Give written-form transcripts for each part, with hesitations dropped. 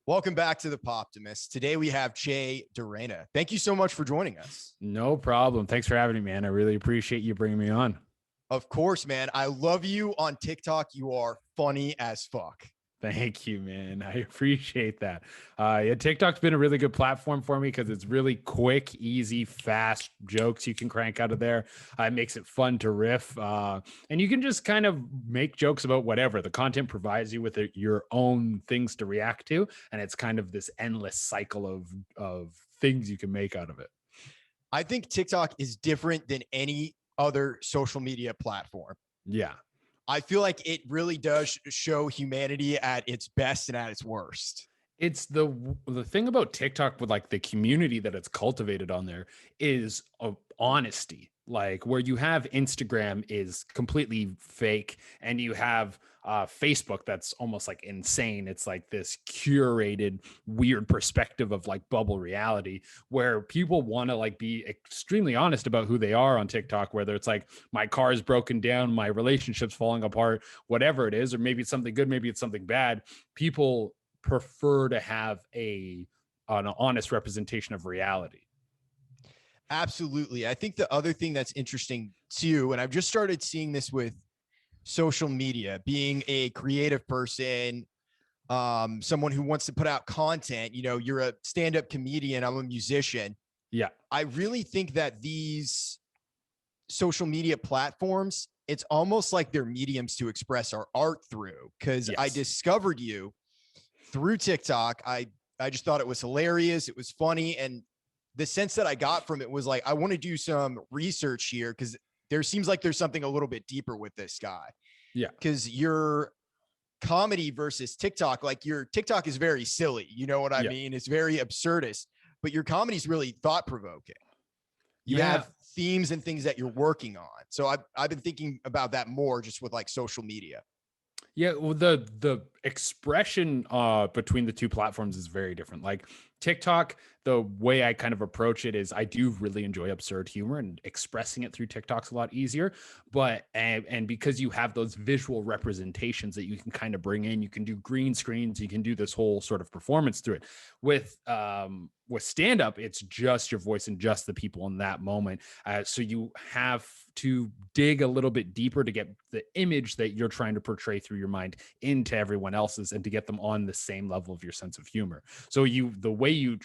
Welcome back to the Poptimist. Today we have Durena. Thank you so much for joining us. No problem. Thanks for having me, man. I really appreciate you bringing me on. Of course, man. I love you on TikTok. You are funny as fuck. Thank you, man. I appreciate that. Yeah, TikTok's been a really good platform for me because it's really quick, easy, fast jokes you can crank out of there. It makes it fun to riff. And you can just kind of make jokes about whatever. The content provides you with your own things to react to. And it's kind of this endless cycle of things you can make out of it. I think TikTok is different than any other social media platform. Yeah. I feel like it really does show humanity at its best and at its worst. It's the thing about TikTok with like the community that it's cultivated on there is honesty. Like where you have Instagram is completely fake, and you have Facebook that's almost like insane. It's like this curated, weird perspective of like bubble reality where people want to like be extremely honest about who they are on TikTok, whether it's like my car is broken down, my relationship's falling apart, whatever it is, or maybe it's something good, maybe it's something bad. People prefer to have an honest representation of reality. Absolutely. I think the other thing that's interesting too, and I've just started seeing this with social media, being a creative person, someone who wants to put out content, you're a stand-up comedian, I'm a musician. Yeah. I really think that these social media platforms, it's almost like they're mediums to express our art through, because I discovered you through TikTok. I just thought it was hilarious. It was funny. And the sense that I got from it was like, I want to do some research here because there seems like there's something a little bit deeper with this guy. Yeah. Because your comedy versus TikTok, like your TikTok is very silly. You know what I mean? It's very absurdist, but your comedy is really thought provoking. You have themes and things that you're working on. So I've been thinking about that more just with like social media. Yeah, well, the expression between the two platforms is very different. Like TikTok, the way I kind of approach it is I do really enjoy absurd humor, and expressing it through TikTok's a lot easier. But and because you have those visual representations that you can kind of bring in, you can do green screens, you can do this whole sort of performance through it. With stand up, it's just your voice and just the people in that moment. So you have to dig a little bit deeper to get the image that you're trying to portray through your mind into everyone else's, and to get them on the same level of your sense of humor. So the way you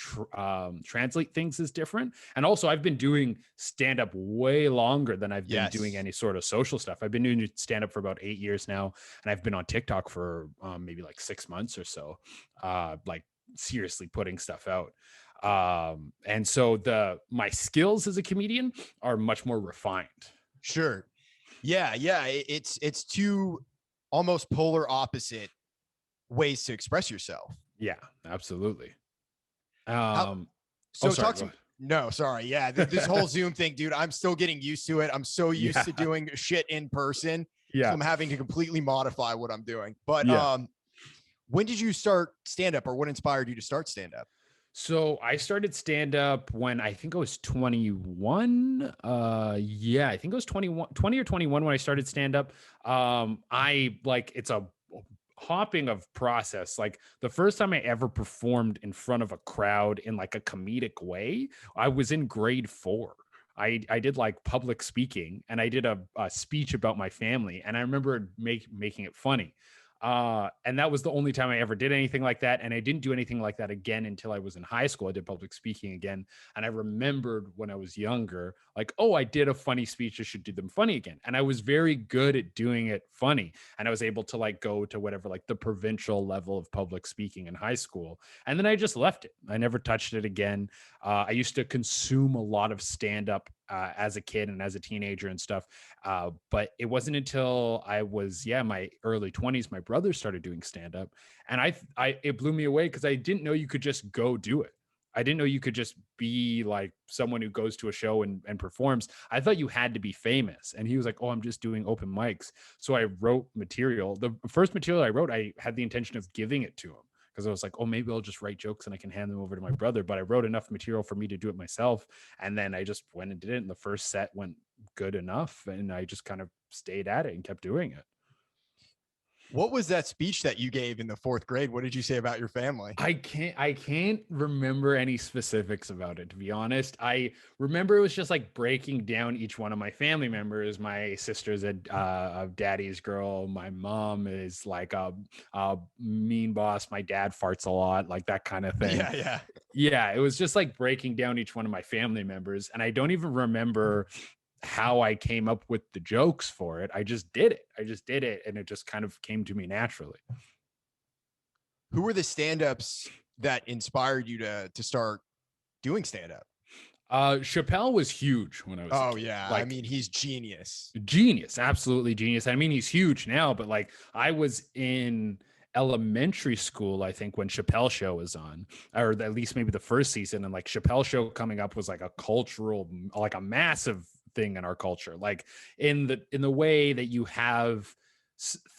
translate things is different. And also, I've been doing stand up way longer than I've been doing any sort of social stuff. I've been doing stand up for about 8 years now, and I've been on TikTok for maybe like 6 months or so, like seriously putting stuff out. And so my skills as a comedian are much more refined. Sure. Yeah. It's two almost polar opposite ways to express yourself. Yeah, absolutely. No, sorry. Yeah. This whole Zoom thing, dude, I'm still getting used to it. I'm so used to doing shit in person. Yeah. So I'm having to completely modify what I'm doing. But when did you start stand up, or what inspired you to start stand up? So I started stand up when I think I was 21. I think I was 20 or 21 when I started stand up. It's a hopping of process. Like the first time I ever performed in front of a crowd in like a comedic way, I was in grade 4. I did like public speaking, and I did a speech about my family, and I remember making it funny. And that was the only time I ever did anything like that. And I didn't do anything like that again until I was in high school. I did public speaking again. And I remembered when I was younger, like, oh, I did a funny speech. I should do them funny again. And I was very good at doing it funny. And I was able to like go to whatever, like the provincial level of public speaking in high school. And then I just left it. I never touched it again. I used to consume a lot of stand up as a kid and as a teenager and stuff. But it wasn't until I was, my early 20s, my brother started doing stand up, and it blew me away because I didn't know you could just go do it. I didn't know you could just be like someone who goes to a show and performs. I thought you had to be famous. And he was like, oh, I'm just doing open mics. So I wrote material. The first material I wrote, I had the intention of giving it to him, because I was like, oh, maybe I'll just write jokes and I can hand them over to my brother. But I wrote enough material for me to do it myself. And then I just went and did it. And the first set went good enough. And I just kind of stayed at it and kept doing it. What was that speech that you gave in the 4th grade? What did you say about your family? I can't remember any specifics about it, to be honest. I remember it was just like breaking down each one of my family members. My sister's a daddy's girl. My mom is like a mean boss. My dad farts a lot, like that kind of thing. Yeah. Yeah, it was just like breaking down each one of my family members. And I don't even remember how I came up with the jokes for it. I just did it. And it just kind of came to me naturally. Who were the stand-ups that inspired you to start doing stand-up? Chappelle was huge when I was a kid. Yeah. Like, I mean, he's genius. Absolutely genius. I mean, he's huge now, but like I was in elementary school, I think, when Chappelle Show was on, or at least maybe the first season. And like Chappelle Show coming up was like a cultural, like a massive thing in our culture, like in the way that you have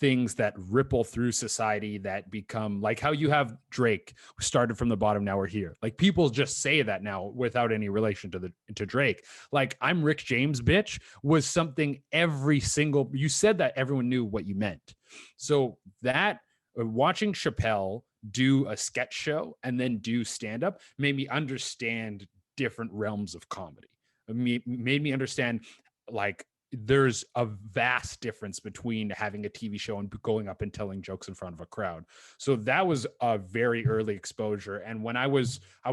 things that ripple through society that become like how you have Drake started from the bottom, now we're here. Like people just say that now without any relation to Drake. Like I'm Rick James bitch was something you said that everyone knew what you meant. So that watching Chappelle do a sketch show and then do stand up made me understand different realms of comedy. Made me understand like there's a vast difference between having a TV show and going up and telling jokes in front of a crowd. So that was a very early exposure. And when I would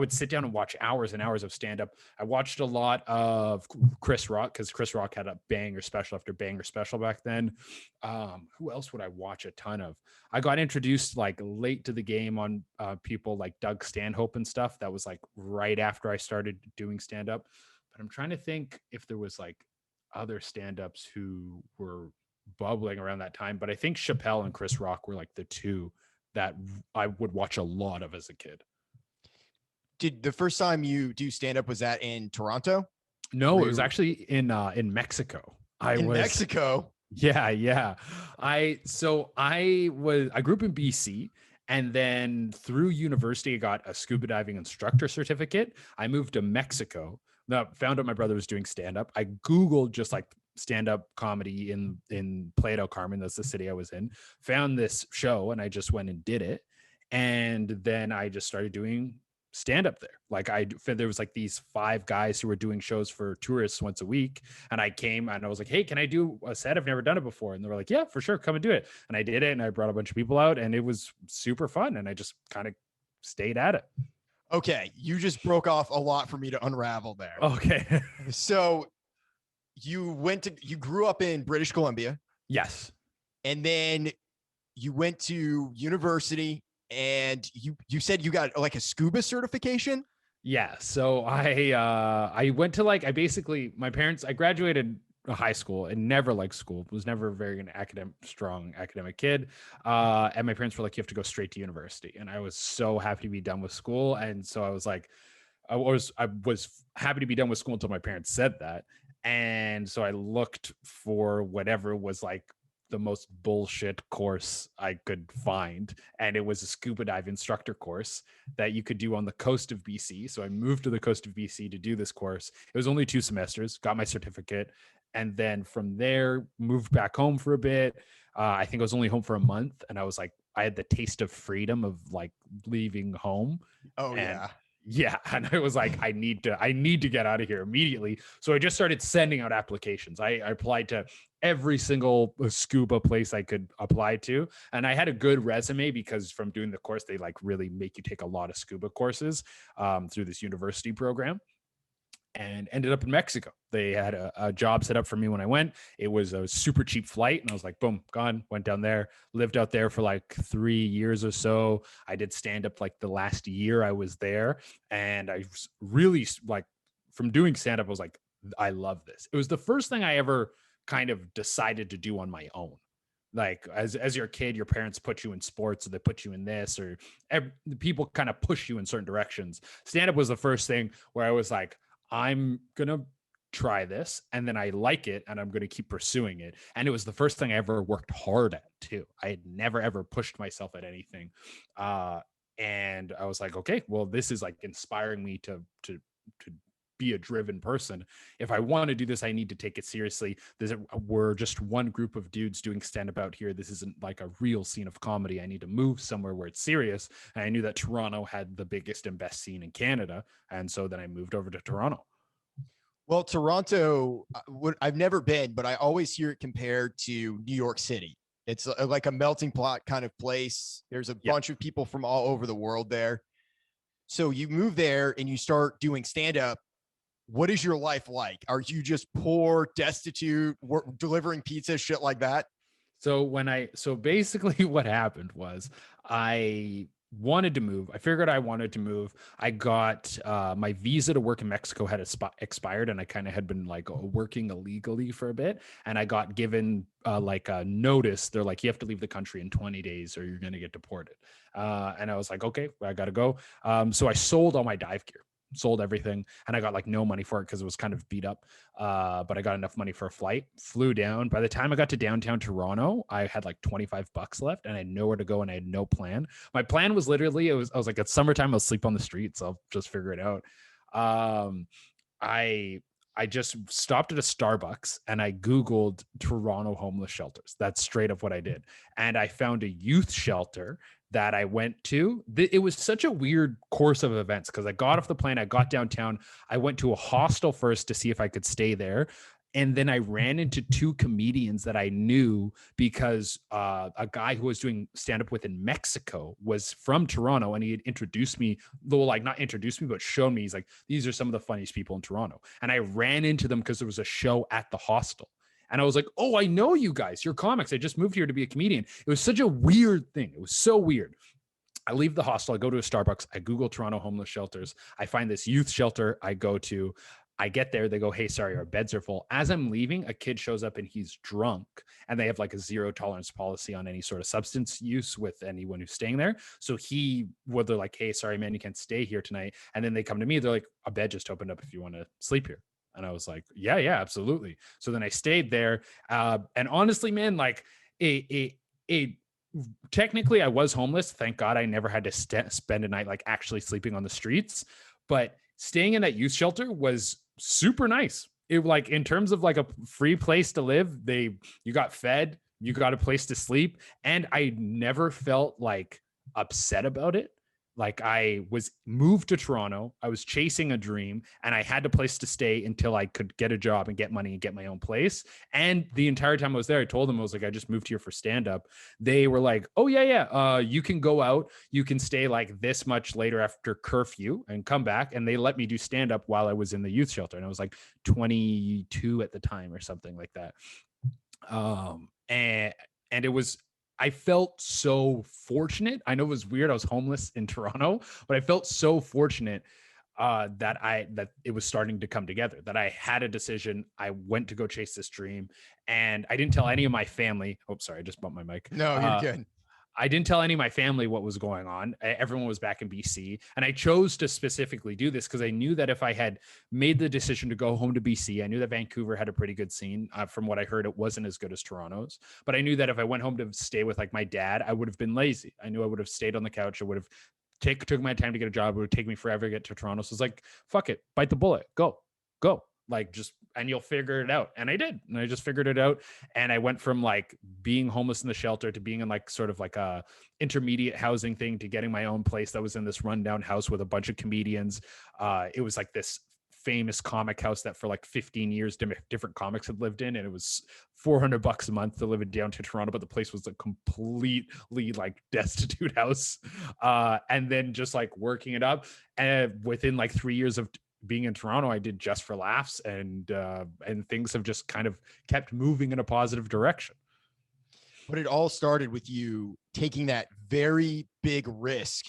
sit down and watch hours and hours of stand-up. I watched a lot of Chris Rock because Chris Rock had a banger special after banger special back then. Who else would I watch a ton of? I got introduced like late to the game on people like Doug Stanhope and stuff. That was like right after I started doing stand-up. But I'm trying to think if there was like other stand-ups who were bubbling around that time, but I think Chappelle and Chris Rock were like the two that I would watch a lot of as a kid. Did the first time you do stand-up, was that in Toronto? No, it was actually in Mexico. Mexico? Yeah. I grew up in BC. And then through university, I got a scuba diving instructor certificate. I moved to Mexico. Now, found out my brother was doing stand-up. I Googled just like stand-up comedy in Playa del Carmen. That's the city I was in. Found this show and I just went and did it. And then I just started doing stand-up there. Like there was like these 5 guys who were doing shows for tourists once a week. And I came and I was like, hey, can I do a set? I've never done it before. And they were like, yeah, for sure. Come and do it. And I did it. And I brought a bunch of people out and it was super fun. And I just kind of stayed at it. Okay. You just broke off a lot for me to unravel there. Okay. So you grew up in British Columbia. Yes. And then you went to university and you said you got like a scuba certification. Yeah. So I went to like, my parents, I graduated high school and never liked school, was never very strong academic kid. And my parents were like, you have to go straight to university. And I was so happy to be done with school. And so I was like, I was happy to be done with school until my parents said that. And so I looked for whatever was like the most bullshit course I could find. And it was a scuba dive instructor course that you could do on the coast of BC. So I moved to the coast of BC to do this course. It was only 2 semesters, got my certificate. And then from there, moved back home for a bit. I think I was only home for a month. And I was like, I had the taste of freedom of like leaving home. Oh, and yeah. And I was like, I need to get out of here immediately. So I just started sending out applications. I applied to every single scuba place I could apply to. And I had a good resume because from doing the course, they like really make you take a lot of scuba courses through this university program. And ended up in Mexico. They had a job set up for me when I went. It was a super cheap flight. And I was like, boom, gone. Went down there, lived out there for like 3 years or so. I did stand up like the last year I was there. And I really like from doing stand up, I was like, I love this. It was the first thing I ever kind of decided to do on my own. Like as your kid, your parents put you in sports or they put you in this or people kind of push you in certain directions. Stand up was the first thing where I was like, I'm going to try this and then I like it and I'm going to keep pursuing it. And it was the first thing I ever worked hard at too. I had never, ever pushed myself at anything. And I was like, okay, well, this is like inspiring me to be a driven person. If I want to do this, I need to take it seriously. We're just one group of dudes doing stand-up out here. This isn't like a real scene of comedy. I need to move somewhere where it's serious. And I knew that Toronto had the biggest and best scene in Canada. And so then I moved over to Toronto. Well, Toronto, I've never been, but I always hear it compared to New York City. It's like a melting pot kind of place. There's a bunch of people from all over the world there. So you move there and you start doing stand-up. What is your life like? Are you just poor, destitute, delivering pizza, shit like that? So basically what happened was I wanted to move. I figured I wanted to move. I got my visa to work in Mexico had expired, and I kind of had been like working illegally for a bit. And I got given like a notice. They're like, you have to leave the country in 20 days or you're going to get deported. And I was like, okay, I got to go. So I sold all my dive gear. Sold everything, and I got like no money for it because it was kind of beat up, but I got enough money for a flight, flew down. By the time I got to downtown Toronto, I had like $25 left and I had nowhere to go and I had no plan. My plan was literally I was like, it's summertime, I'll sleep on the streets, I'll just figure it out. I just stopped at a Starbucks and I Googled Toronto homeless shelters. That's straight up what I did. And I found a youth shelter that I went to. It was such a weird course of events because I got off the plane, I got downtown, I went to a hostel first to see if I could stay there. And then I ran into two comedians that I knew because a guy who was doing stand-up with in Mexico was from Toronto, and he had introduced me, though like not introduced me, but shown me. He's like, these are some of the funniest people in Toronto. And I ran into them because there was a show at the hostel. And I was like, oh, I know you guys. You're comics. I just moved here to be a comedian. It was such a weird thing. It was so weird. I leave the hostel. I go to a Starbucks. I Google Toronto homeless shelters. I find this youth shelter I go to. I get there. They go, hey, sorry, our beds are full. As I'm leaving, a kid shows up and he's drunk. And they have like a zero tolerance policy on any sort of substance use with anyone who's staying there. So they're like, hey, sorry, man, you can't stay here tonight. And then they come to me. They're like, a bed just opened up if you want to sleep here. And I was like, yeah, absolutely. So then I stayed there. And honestly, man, like technically I was homeless. Thank God I never had to spend a night like actually sleeping on the streets. But staying in that youth shelter was super nice. It like in terms of like a free place to live, you got fed, you got a place to sleep. And I never felt like upset about it. Like I was moved to Toronto, I was chasing a dream, and I had a place to stay until I could get a job and get money and get my own place. And the entire time I was there, I told them, I was like, I just moved here for stand-up. They were like, oh yeah. You can go out, you can stay like this much later after curfew and come back. And they let me do stand-up while I was in the youth shelter. And I was like 22 at the time or something like that. And it was, I felt so fortunate. I know it was weird. I was homeless in Toronto, but I felt so fortunate that it was starting to come together, that I had a decision. I went to go chase this dream, and I didn't tell any of my family. Oh, sorry. I just bumped my mic. No, you're good. I didn't tell any of my family what was going on. Everyone was back in BC. And I chose to specifically do this because I knew that if I had made the decision to go home to BC, I knew that Vancouver had a pretty good scene. From what I heard, it wasn't as good as Toronto's. But I knew that if I went home to stay with like my dad, I would have been lazy. I knew I would have stayed on the couch. I would have took my time to get a job. It would take me forever to get to Toronto. So it's like, fuck it, bite the bullet, go. Like and you'll figure it out. And I did. And I just figured it out. And I went from like being homeless in the shelter to being in like sort of like a intermediate housing thing to getting my own place that was in this rundown house with a bunch of comedians. It was like this famous comic house that for like 15 years different comics had lived in, and it was $400 a month to live in downtown Toronto, but the place was a completely like destitute house. And then just like working it up, and within like 3 years of being in Toronto, I did Just for Laughs, and things have just kind of kept moving in a positive direction. But it all started with you taking that very big risk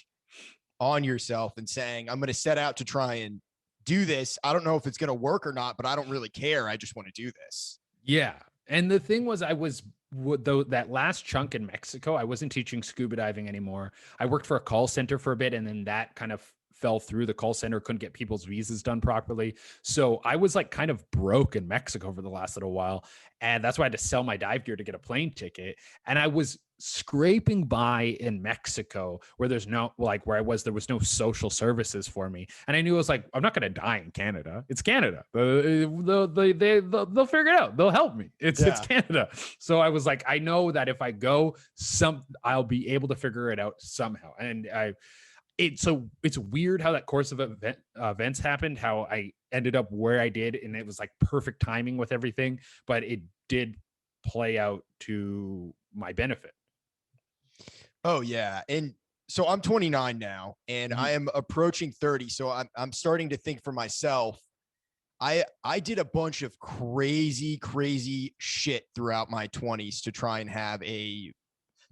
on yourself and saying, I'm going to set out to try and do this. I don't know if it's going to work or not, but I don't really care. I just want to do this. Yeah. And the thing was, that last chunk in Mexico, I wasn't teaching scuba diving anymore. I worked for a call center for a bit, and then that kind of fell through. The call center couldn't get people's visas done properly. So I was like kind of broke in Mexico for the last little while. And that's why I had to sell my dive gear to get a plane ticket. And I was scraping by in Mexico where there's no, like where I was, there was no social services for me. And I knew I was like, I'm not going to die in Canada. It's Canada. They'll figure it out. They'll help me. It's Canada. So I was like, I know that if I go, I'll be able to figure it out somehow. And it's weird how that course of events happened, how I ended up where I did, and it was like perfect timing with everything, but it did play out to my benefit. Oh yeah. And so I'm 29 now and I am approaching 30. So I'm starting to think for myself. I did a bunch of crazy shit throughout my 20s to try and have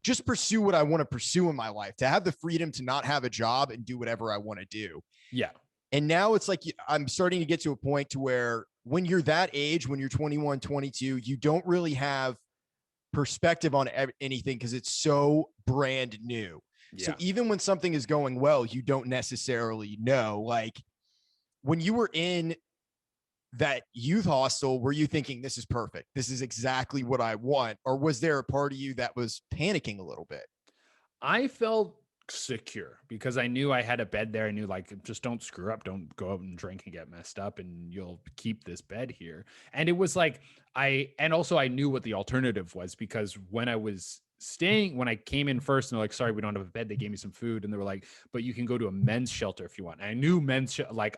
just pursue what I want to pursue in my life, to have the freedom to not have a job and do whatever I want to do. Yeah. And now it's like, I'm starting to get to a point to where when you're that age, when you're 21, 22, you don't really have perspective on anything because it's so brand new. Yeah. So even when something is going well, you don't necessarily know. Like when you were in that youth hostel, were you thinking this is perfect? This is exactly what I want? Or was there a part of you that was panicking a little bit? I felt secure because I knew I had a bed there. I knew like, just don't screw up. Don't go out and drink and get messed up and you'll keep this bed here. And it was like, also I knew what the alternative was because when I came in first and they're like, sorry, we don't have a bed. They gave me some food and they were like, but you can go to a men's shelter if you want. And I knew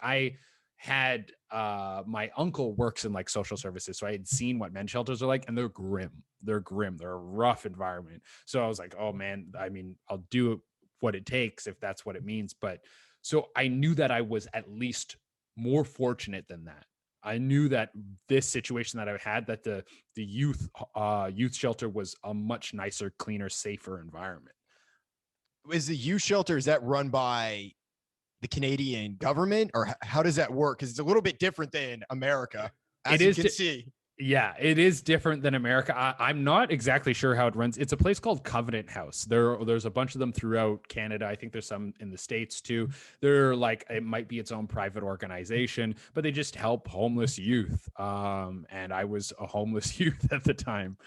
I had my uncle works in like social services, so I had seen what men's shelters are like, and they're grim. They're a rough environment. So I was like, oh man, I mean, I'll do what it takes if that's what it means. But so I knew that I was at least more fortunate than that. I knew that this situation that I had, that the youth shelter was a much nicer, cleaner, safer environment. Is the youth shelter, is that run by the Canadian government, or how does that work? Because it's a little bit different than America, as you can see. Yeah, it is different than America. I'm not exactly sure how it runs. It's a place called Covenant House. There's a bunch of them throughout Canada. I think there's some in the States too. They're like, it might be its own private organization, but they just help homeless youth. And I was a homeless youth at the time.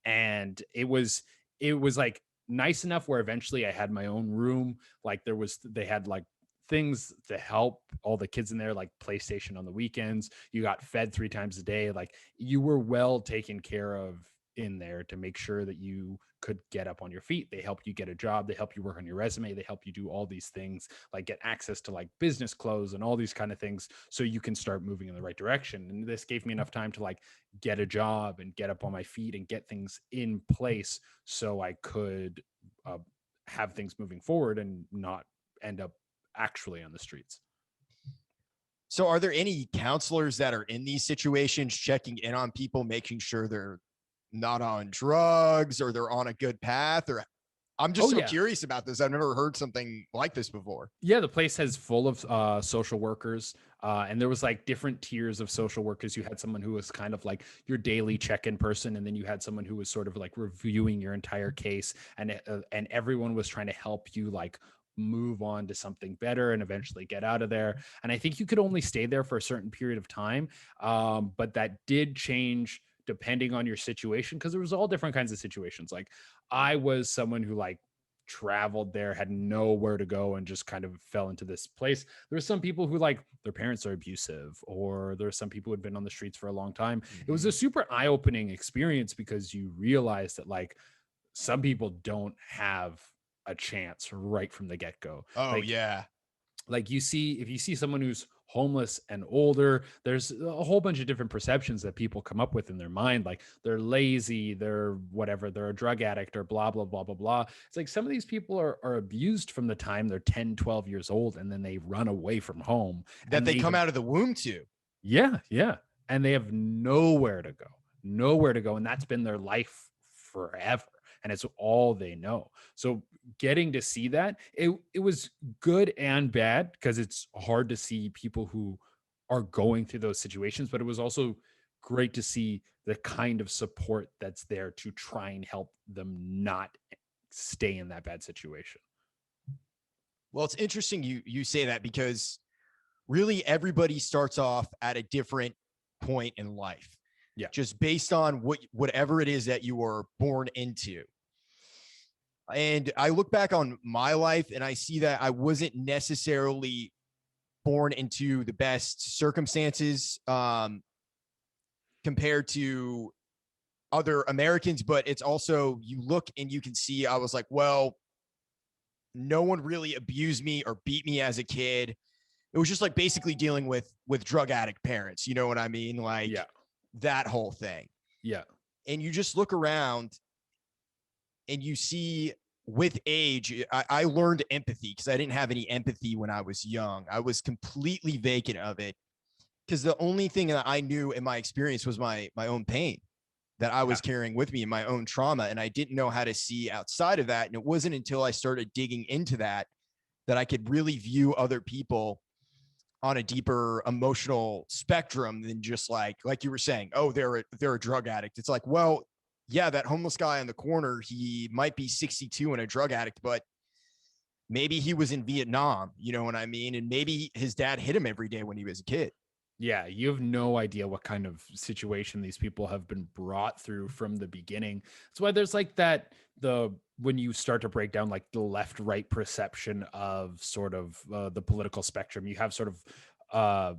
And it was like nice enough where eventually I had my own room. Like they had like things to help all the kids in there, like PlayStation on the weekends. You got fed 3 times a day. Like you were well taken care of in there to make sure that you could get up on your feet. They help you get a job. They help you work on your resume. They help you do all these things, like get access to like business clothes and all these kind of things so you can start moving in the right direction. And this gave me enough time to like get a job and get up on my feet and get things in place so I could have things moving forward and not end up actually on the streets. So are there any counselors that are in these situations checking in on people, making sure they're not on drugs or they're on a good path? Or I'm just curious about this. I've never heard something like this before. Yeah, the place is full of social workers. And there was like different tiers of social workers. You had someone who was kind of like your daily check-in person, and then you had someone who was sort of like reviewing your entire case, and everyone was trying to help you like move on to something better and eventually get out of there. And I think you could only stay there for a certain period of time. But that did change depending on your situation, because there was all different kinds of situations. Like I was someone who like traveled there, had nowhere to go, and just kind of fell into this place. There's some people who like their parents are abusive, or there's some people who had been on the streets for a long time. It was a super eye-opening experience because you realize that like some people don't have a chance right from the get-go. Oh, like, yeah. Like if you see someone who's homeless and older, there's a whole bunch of different perceptions that people come up with in their mind. Like they're lazy, they're whatever, they're a drug addict, or blah, blah, blah, blah, blah. It's like some of these people are abused from the time they're 10, 12 years old, and then they run away from home. That they come out of the womb to. Yeah, yeah. And they have nowhere to go. And that's been their life forever. And it's all they know. So getting to see that, it was good and bad, because it's hard to see people who are going through those situations, but it was also great to see the kind of support that's there to try and help them not stay in that bad situation. Well, it's interesting you say that, because really everybody starts off at a different point in life. Yeah. Just based on whatever it is that you were born into. And I look back on my life and I see that I wasn't necessarily born into the best circumstances compared to other Americans, but it's also, you look and you can see, I was like, well, no one really abused me or beat me as a kid. It was just like basically dealing with drug addict parents. You know what I mean? Like that whole thing. Yeah. And you just look around and you see, with age, I learned empathy, because I didn't have any empathy when I was young. I was completely vacant of it, because the only thing that I knew in my experience was my own pain that I was carrying with me, in my own trauma. And I didn't know how to see outside of that. And it wasn't until I started digging into that I could really view other people on a deeper emotional spectrum than just like you were saying, oh, they're a drug addict. It's like, well, yeah, that homeless guy in the corner, he might be 62 and a drug addict, but maybe he was in Vietnam, you know what I mean? And maybe his dad hit him every day when he was a kid. Yeah, you have no idea what kind of situation these people have been brought through from the beginning. That's why there's like when you start to break down like the left-right perception of sort of the political spectrum, you have sort of a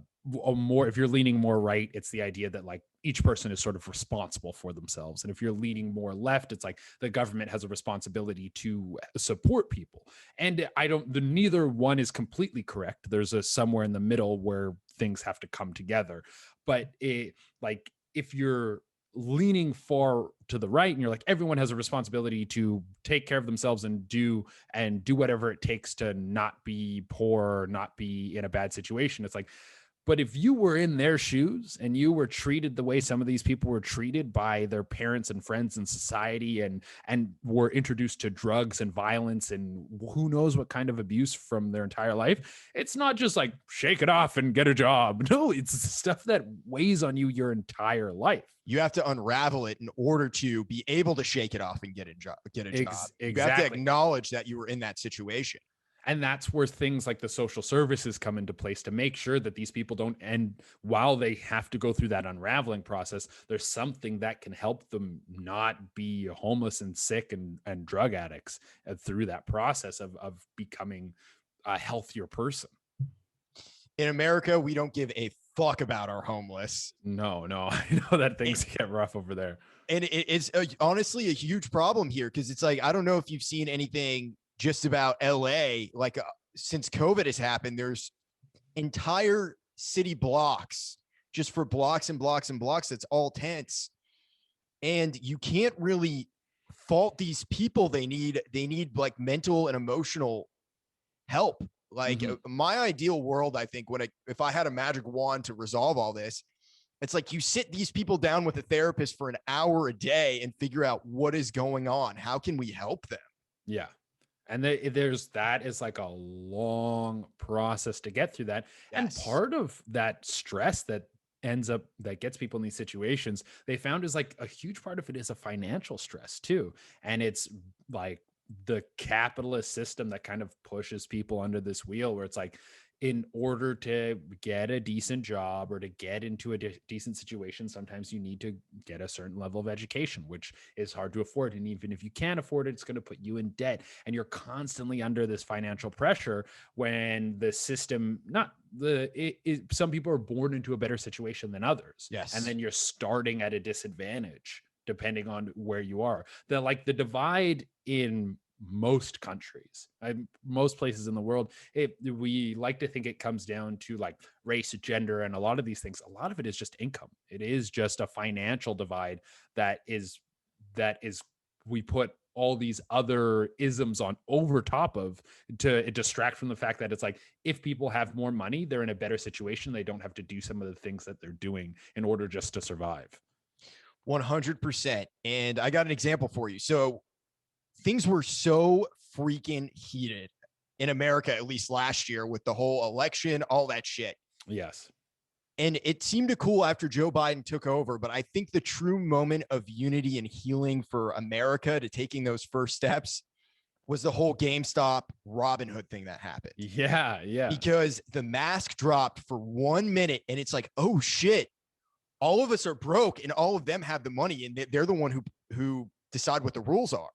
more, if you're leaning more right, it's the idea that like each person is sort of responsible for themselves. And if you're leaning more left, it's like the government has a responsibility to support people. And neither one is completely correct. There's a somewhere in the middle where things have to come together. But if you're leaning far to the right and you're like, everyone has a responsibility to take care of themselves and do whatever it takes to not be poor, not be in a bad situation. It's like, but if you were in their shoes and you were treated the way some of these people were treated by their parents and friends and society, and were introduced to drugs and violence and who knows what kind of abuse from their entire life, it's not just like shake it off and get a job. No, it's stuff that weighs on you your entire life. You have to unravel it in order to be able to shake it off and get a job. Exactly. You have to acknowledge that you were in that situation. And that's where things like the social services come into place to make sure that these people don't end while they have to go through that unraveling process. There's something that can help them not be homeless and sick and drug addicts through that process of becoming a healthier person. In America, we don't give a fuck about our homeless. No, I know that things get rough over there. And it's honestly a huge problem here, because it's like, I don't know if you've seen anything just about LA, like since COVID has happened, there's entire city blocks just for blocks and blocks and blocks. That's all tents. And you can't really fault these people. They need like mental and emotional help. Like my ideal world, I think, if I had a magic wand to resolve all this, it's like you sit these people down with a therapist for an hour a day and figure out what is going on. How can we help them? Yeah. And that is like a long process to get through that. Yes. And part of that stress that gets people in these situations, they found is like a huge part of it is a financial stress too. And it's like the capitalist system that kind of pushes people under this wheel where it's like, in order to get a decent job or to get into a decent situation, sometimes you need to get a certain level of education, which is hard to afford. And even if you can't afford it, it's going to put you in debt. And you're constantly under this financial pressure when the system, some people are born into a better situation than others. Yes. And then you're starting at a disadvantage depending on where you are. The divide in most countries, most places in the world, we like to think it comes down to like race, gender, and a lot of these things. A lot of it is just income. It is just a financial divide that is we put all these other isms on over top of to distract from the fact that it's like, if people have more money, they're in a better situation. They don't have to do some of the things that they're doing in order just to survive. 100%. And I got an example for you. So things were so freaking heated in America, at least last year, with the whole election, all that shit. Yes. And it seemed to cool after Joe Biden took over. But I think the true moment of unity and healing for America to taking those first steps was the whole GameStop Robinhood thing that happened. Yeah. Because the mask dropped for 1 minute and it's like, oh shit, all of us are broke and all of them have the money and they're the one who decide what the rules are.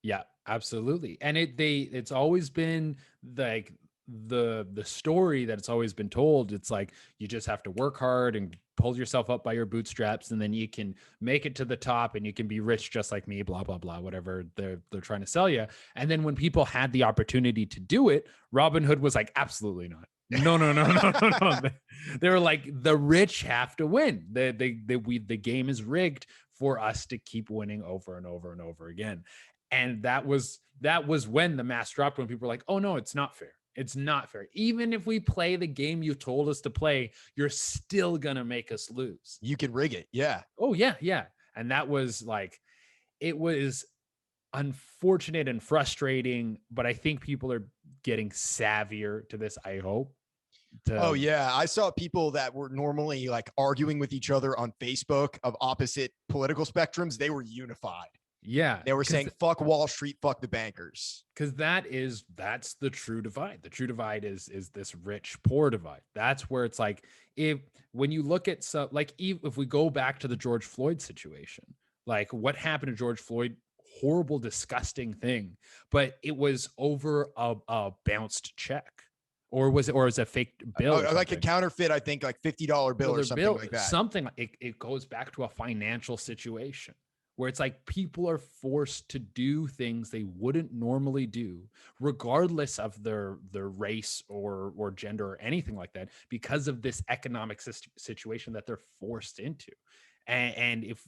Yeah, absolutely. And it's always been like the story that it's always been told. It's like you just have to work hard and pull yourself up by your bootstraps, and then you can make it to the top and you can be rich just like me, blah blah blah, whatever they're trying to sell you. And then when people had the opportunity to do it, Robinhood was like, absolutely not. No. They were like, the rich have to win. The game is rigged for us to keep winning over and over and over again. And that was when the mask dropped, when people were like, oh no, it's not fair. It's not fair. Even if we play the game you told us to play, you're still gonna make us lose. You can rig it. Yeah. Oh yeah. And that was like, it was unfortunate and frustrating, but I think people are getting savvier to this, I hope. Oh yeah, I saw people that were normally like arguing with each other on Facebook of opposite political spectrums. They were unified. Yeah, they were saying fuck Wall Street, fuck the bankers. Because that's the true divide. The true divide is this rich poor divide. That's where it's like, when you look at if we go back to the George Floyd situation, like what happened to George Floyd, horrible, disgusting thing, but it was over a bounced check. Or was it a fake bill? Like a counterfeit, I think, like $50 bill or something like that. Something it goes back to a financial situation where it's like people are forced to do things they wouldn't normally do, regardless of their race or gender or anything like that, because of this economic situation that they're forced into. And if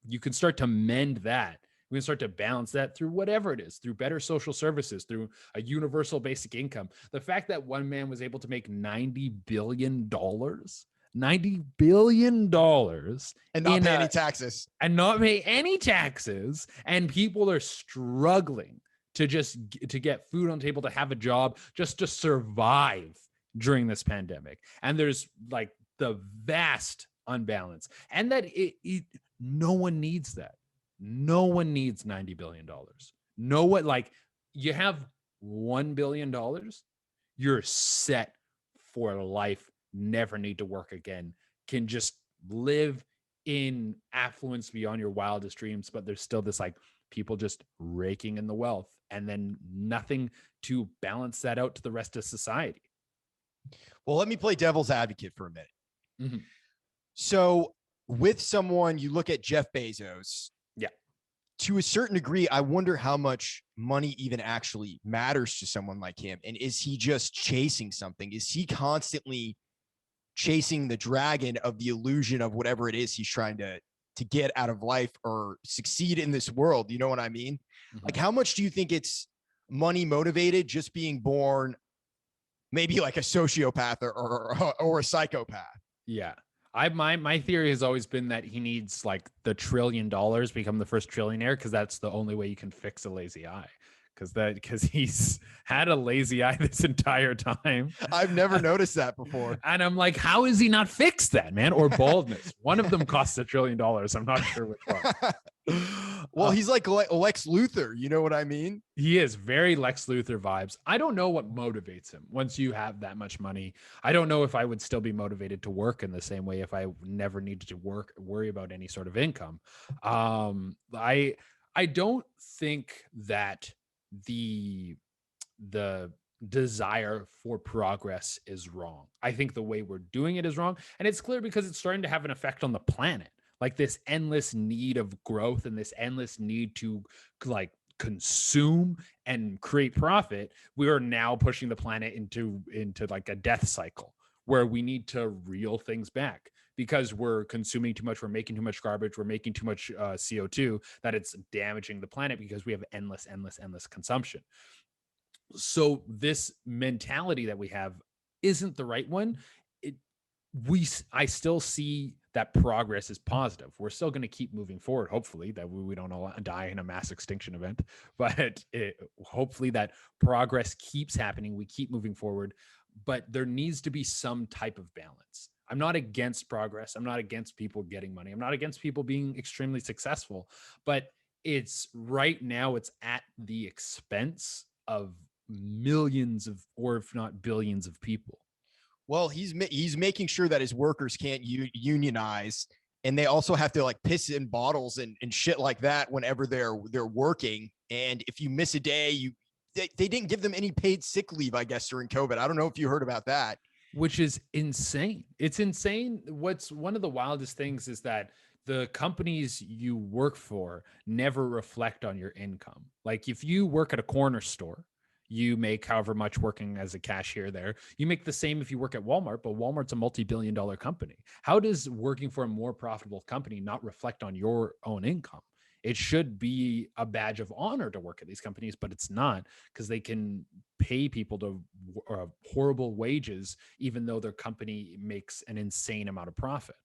you can start to mend that, we can start to balance that through whatever it is, through better social services, through a universal basic income. The fact that one man was able to make $90 billion, $90 billion, and not pay any taxes, and people are struggling to get food on the table, to have a job, just to survive during this pandemic. And there's like the vast unbalance, and that no one needs that. No one needs $90 billion. No one, like, you have $1 billion, you're set for life, never need to work again, can just live in affluence beyond your wildest dreams. But there's still this, like, people just raking in the wealth and then nothing to balance that out to the rest of society. Well, let me play devil's advocate for a minute. Mm-hmm. So with someone, you look at Jeff Bezos. Yeah. To a certain degree, I wonder how much money even actually matters to someone like him. And is he just chasing something? Is he constantly chasing the dragon of the illusion of whatever it is he's trying to get out of life or succeed in this world? You know what I mean? Mm-hmm. Like, how much do you think it's money motivated, just being born maybe like a sociopath or a psychopath? Yeah. My theory has always been that he needs like the $1 trillion, become the first trillionaire, because that's the only way you can fix a lazy eye. Because he's had a lazy eye this entire time. I've never noticed that before. And I'm like, how is he not fixed that, man? Or baldness. One of them costs $1 trillion. I'm not sure which one. Well, he's like Lex Luthor. You know what I mean? He is very Lex Luthor vibes. I don't know what motivates him once you have that much money. I don't know if I would still be motivated to work in the same way if I never needed to worry about any sort of income. I don't think that the desire for progress is wrong. I think the way we're doing it is wrong. And it's clear because it's starting to have an effect on the planet. Like this endless need of growth and this endless need to like consume and create profit. We are now pushing the planet into like a death cycle where we need to reel things back because we're consuming too much. We're making too much garbage. We're making too much CO2 that it's damaging the planet because we have endless consumption. So this mentality that we have isn't the right one. I still see that progress is positive. We're still going to keep moving forward. Hopefully that we don't die in a mass extinction event, but hopefully that progress keeps happening. We keep moving forward, but there needs to be some type of balance. I'm not against progress. I'm not against people getting money. I'm not against people being extremely successful, but it's right now it's at the expense of millions of, or if not billions of people. Well, he's making sure that his workers can't unionize, and they also have to like piss in bottles and shit like that whenever they're working. And if you miss a day, they didn't give them any paid sick leave, I guess, during COVID. I don't know if you heard about that. Which is insane. It's insane. What's one of the wildest things is that the companies you work for never reflect on your income. Like if you work at a corner store, you make however much working as a cashier there. You make the same if you work at Walmart, but Walmart's a multi-billion-dollar company. How does working for a more profitable company not reflect on your own income? It should be a badge of honor to work at these companies, but it's not, because they can pay people to horrible wages, even though their company makes an insane amount of profit.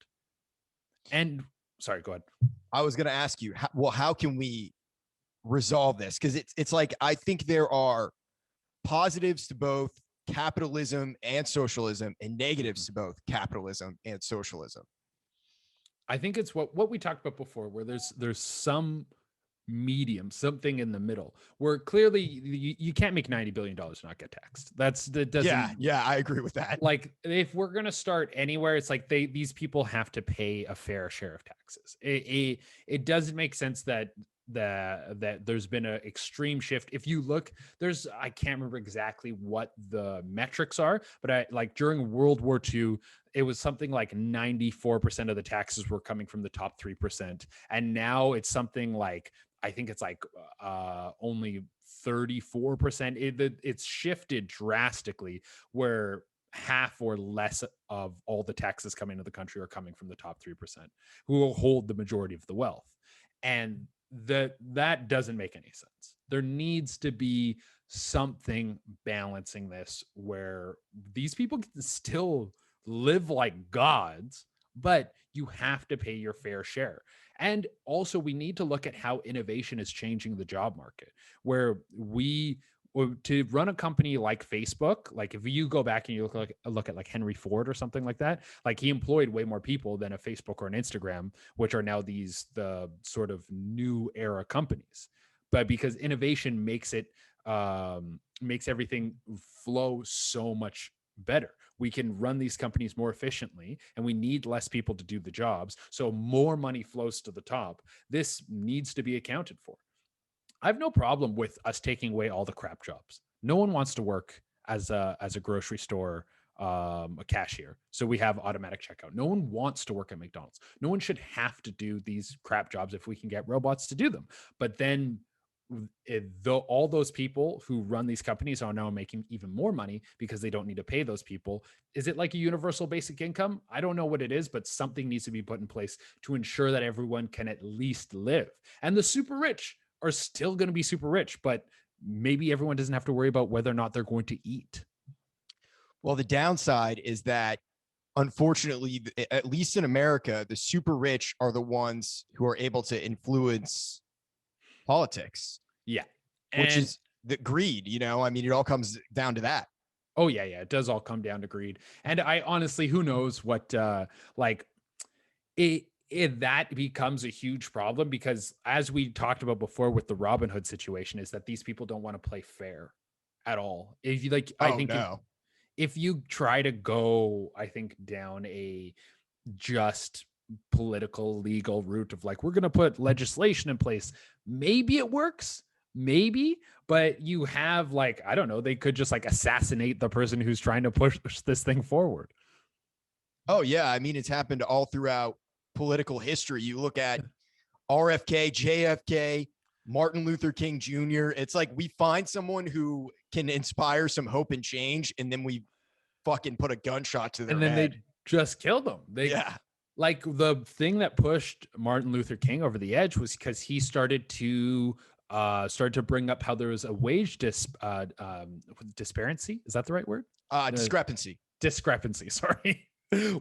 And sorry, go ahead. I was going to ask you, how can we resolve this? Because it's like, I think there are positives to both capitalism and socialism and negatives to both capitalism and socialism. I think it's what we talked about before, where there's some medium, something in the middle, where clearly you can't make $90 billion and not get taxed. That doesn't. Yeah, I agree with that. Like if we're gonna start anywhere, it's like these people have to pay a fair share of taxes. It doesn't make sense that there's been an extreme shift. If you look, I can't remember exactly what the metrics are, but like during World War II, it was something like 94% of the taxes were coming from the top 3%. And now it's something like, I think it's like only 34%. It's shifted drastically, where half or less of all the taxes coming into the country are coming from the top 3%, who will hold the majority of the wealth. And that doesn't make any sense. There needs to be something balancing this, where these people can still live like gods, but you have to pay your fair share. And also we need to look at how innovation is changing the job market, where to run a company like Facebook, like if you go back and you look at like Henry Ford or something like that, like he employed way more people than a Facebook or an Instagram, which are now the sort of new era companies. But because innovation makes everything flow so much better, we can run these companies more efficiently, and we need less people to do the jobs, so more money flows to the top. This needs to be accounted for. I have no problem with us taking away all the crap jobs. No one wants to work as a grocery store, a cashier. So we have automatic checkout. No one wants to work at McDonald's. No one should have to do these crap jobs if we can get robots to do them. But then all those people who run these companies are now making even more money because they don't need to pay those people. Is it like a universal basic income? I don't know what it is, but something needs to be put in place to ensure that everyone can at least live. And the super rich are still going to be super rich, but maybe everyone doesn't have to worry about whether or not they're going to eat. Well, the downside is that, unfortunately, at least in America, the super rich are the ones who are able to influence politics. Yeah. Which is the greed, I mean, it all comes down to that. Oh yeah. It does all come down to greed. And I honestly, who knows what, that becomes a huge problem, because as we talked about before with the Robin Hood situation, is that these people don't want to play fair at all. If you if you try to go, I think, down a just political legal route of like, we're going to put legislation in place, maybe it works, maybe, but you have like, I don't know, they could just like assassinate the person who's trying to push this thing forward. Oh yeah. I mean, it's happened all throughout political history. You look at RFK, JFK, Martin Luther King Jr. It's like we find someone who can inspire some hope and change, and then we fucking put a gunshot to their head. And then they just killed them. Like the thing that pushed Martin Luther King over the edge was because he started to bring up how there was a wage disparity. Is that the right word? Discrepancy. Sorry.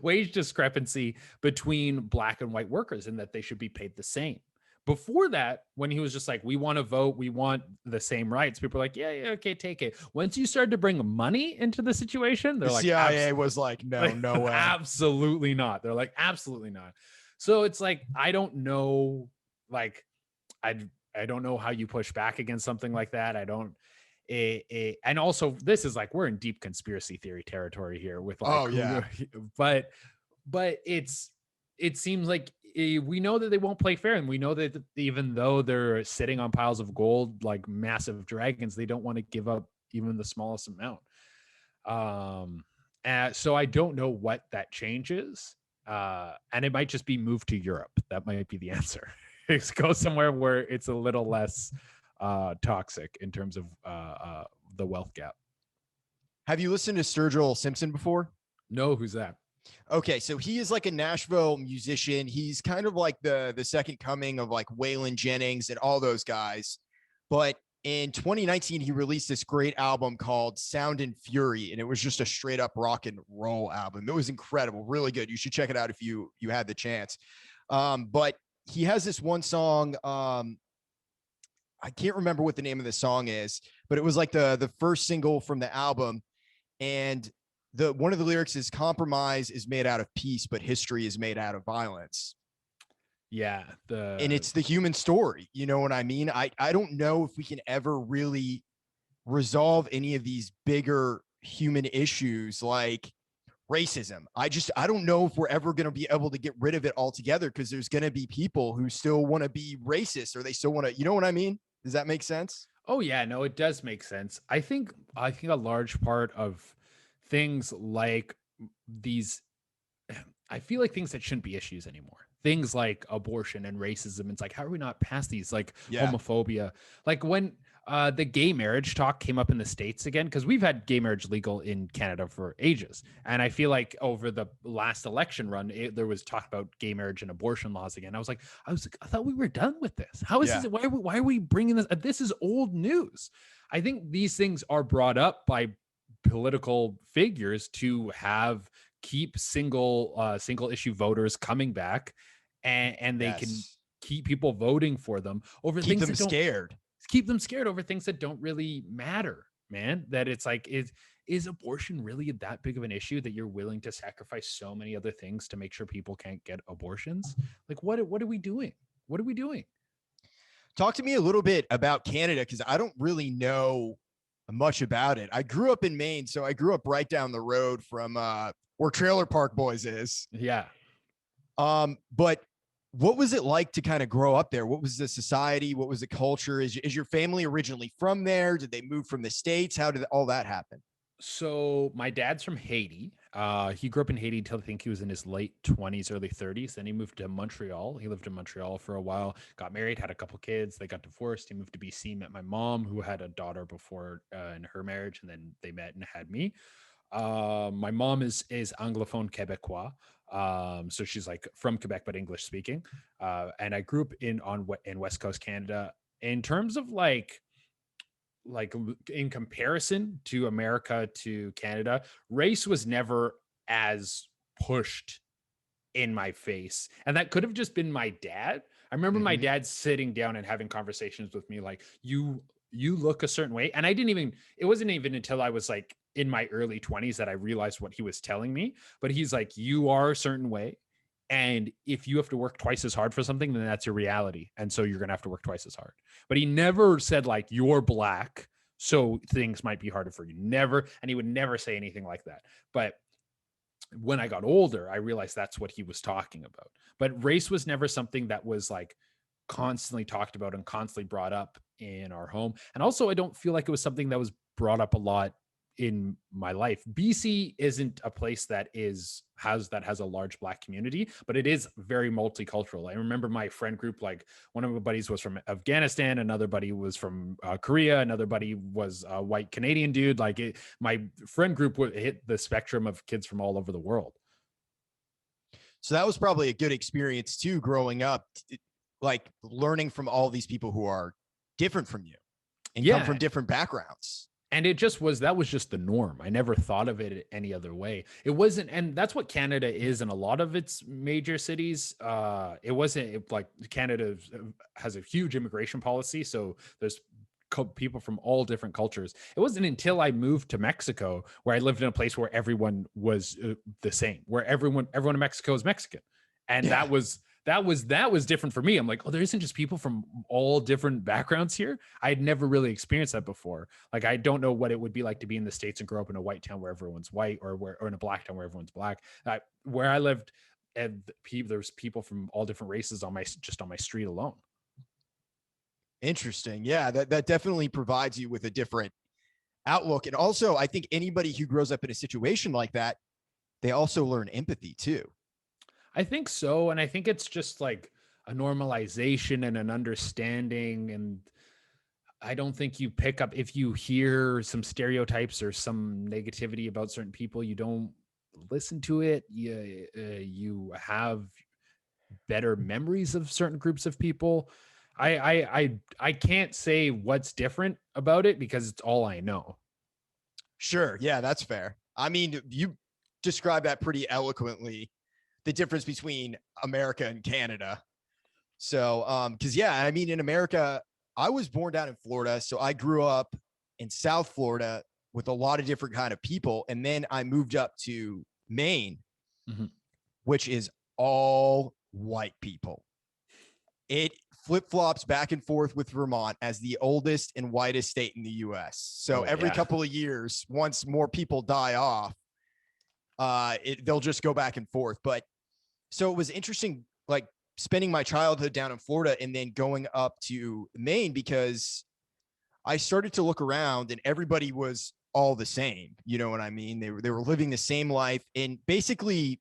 Wage discrepancy between black and white workers, and that they should be paid the same. Before that, when he was just like, we want to vote, we want the same rights, people are like, yeah, okay, take it. Once you started to bring money into the situation, they're like, CIA was like, no way. Absolutely not. They're like, absolutely not. So it's like, I don't know, like, I don't know how you push back against something like that. I don't. And also, this is like we're in deep conspiracy theory territory here with like, Oh yeah. but it seems like we know that they won't play fair, and we know that even though they're sitting on piles of gold like massive dragons, they don't want to give up even the smallest amount. So I don't know what that changes, and it might just be moved to Europe. That might be the answer. It's go somewhere where it's a little less toxic in terms of the wealth gap. Have you listened to Sturgill Simpson before? No, who's that? Okay, so he is like a Nashville musician. He's kind of like the second coming of like Waylon Jennings and all those guys. But in 2019, he released this great album called Sound and Fury, and it was just a straight up rock and roll album. It was incredible, really good. You should check it out if you had the chance. But he has this one song. I can't remember what the name of the song is, but it was like the first single from the album, and one of the lyrics is compromise is made out of peace, but history is made out of violence. Yeah. And it's the human story. You know what I mean? I don't know if we can ever really resolve any of these bigger human issues like racism. I don't know if we're ever going to be able to get rid of it altogether, because there's going to be people who still want to be racist, or they still want to, you know what I mean? Does that make sense? Oh yeah, no, it does make sense. I think a large part of things like these, I feel like things that shouldn't be issues anymore. Things like abortion and racism. It's like, how are we not past these? Like homophobia. Like when the gay marriage talk came up in the States again, because we've had gay marriage legal in Canada for ages. And I feel like over the last election run, there was talk about gay marriage and abortion laws again. I was like, I thought we were done with this. How is this? Why are we bringing this? This is old news. I think these things are brought up by political figures to keep single issue voters coming back, and they can keep people voting for them over things that scared. Keep them scared over things that don't really matter, man. That it's like, is abortion really that big of an issue that you're willing to sacrifice so many other things to make sure people can't get abortions? Like, what are we doing? What are we doing? Talk to me a little bit about Canada, because I don't really know much about it. I grew up in Maine, so I grew up right down the road from where Trailer Park Boys is. Yeah. But what was it like to kind of grow up there? What was the society? What was the culture? Is your family originally from there? Did they move from the States? How did all that happen? So my dad's from Haiti. He grew up in Haiti until I think he was in his late 20s, early 30s. Then he moved to Montreal. He lived in Montreal for a while, got married, had a couple kids. They got divorced. He moved to BC, met my mom, who had a daughter before in her marriage, and then they met and had me. My mom is Anglophone Quebecois. So she's like from Quebec, but English speaking. And I grew up in West Coast Canada. In terms of like in comparison to America to Canada, race was never as pushed in my face. And that could have just been my dad. I remember my dad sitting down and having conversations with me like, you look a certain way. And it wasn't even until I was like in my early 20s that I realized what he was telling me. But he's like, you are a certain way, and if you have to work twice as hard for something, then that's your reality. And so you're going to have to work twice as hard. But he never said like, you're black, so things might be harder for you. Never. And he would never say anything like that. But when I got older, I realized that's what he was talking about. But race was never something that was like constantly talked about and constantly brought up in our home. And also, I don't feel like it was something that was brought up a lot in my life. BC isn't a place that has a large Black community, but it is very multicultural. I remember my friend group, like one of my buddies was from Afghanistan, another buddy was from Korea, another buddy was a white Canadian dude. My friend group would hit the spectrum of kids from all over the world. So that was probably a good experience too, growing up, like learning from all these people who are different from you and come from different backgrounds. And that was just the norm. I never thought of it any other way. It wasn't, and that's what Canada is in a lot of its major cities. Like Canada has a huge immigration policy, so there's people from all different cultures. It wasn't until I moved to Mexico, where I lived in a place where everyone was the same, where everyone in Mexico is Mexican, and that that was different for me. I'm like, oh, there isn't just people from all different backgrounds here. I had never really experienced that before. Like, I don't know what it would be like to be in the States and grow up in a white town where everyone's white, or in a black town where everyone's black. Where I lived, and there's people from all different races on my street alone. Interesting. Yeah, that definitely provides you with a different outlook. And also, I think anybody who grows up in a situation like that, they also learn empathy too. I think so. And I think it's just like a normalization and an understanding. And I don't think you pick up, if you hear some stereotypes or some negativity about certain people, you don't listen to it. You have better memories of certain groups of people. I can't say what's different about it because it's all I know. Sure. Yeah, that's fair. I mean, you describe that pretty eloquently, the difference between America and Canada. So, because yeah, I mean, in America, I was born down in Florida, so I grew up in South Florida with a lot of different kind of people, and then I moved up to Maine, which is all white people. It flip-flops back and forth with Vermont as the oldest and whitest state in the US. So every couple of years, once more people die off, they'll just go back and forth. But so it was interesting, like spending my childhood down in Florida and then going up to Maine, because I started to look around and everybody was all the same. You know what I mean? They were living the same life. And basically,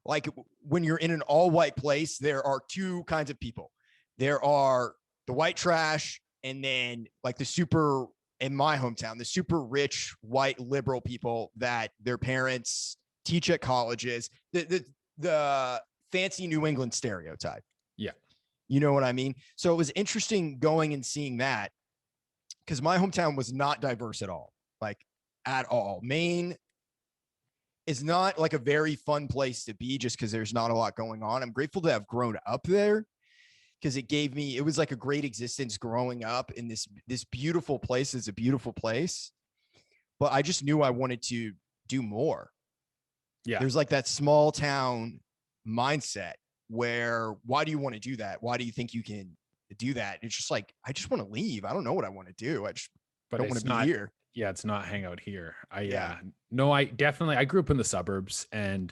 like when you're in an all white place, there are two kinds of people. There are the white trash, and then like in my hometown, the super rich white liberal people that their parents teach at colleges, the fancy New England stereotype. Yeah. You know what I mean? So it was interesting going and seeing that, because my hometown was not diverse at all, like at all. Maine is not like a very fun place to be just because there's not a lot going on. I'm grateful to have grown up there, because it was like a great existence growing up in this beautiful place. It's a beautiful place, but I just knew I wanted to do more. Yeah. There's like that small town mindset where, why do you want to do that? Why do you think you can do that? It's just like, I just want to leave. I don't know what I want to do. I just don't want to be here. Yeah, it's not hang out here. No, I grew up in the suburbs, and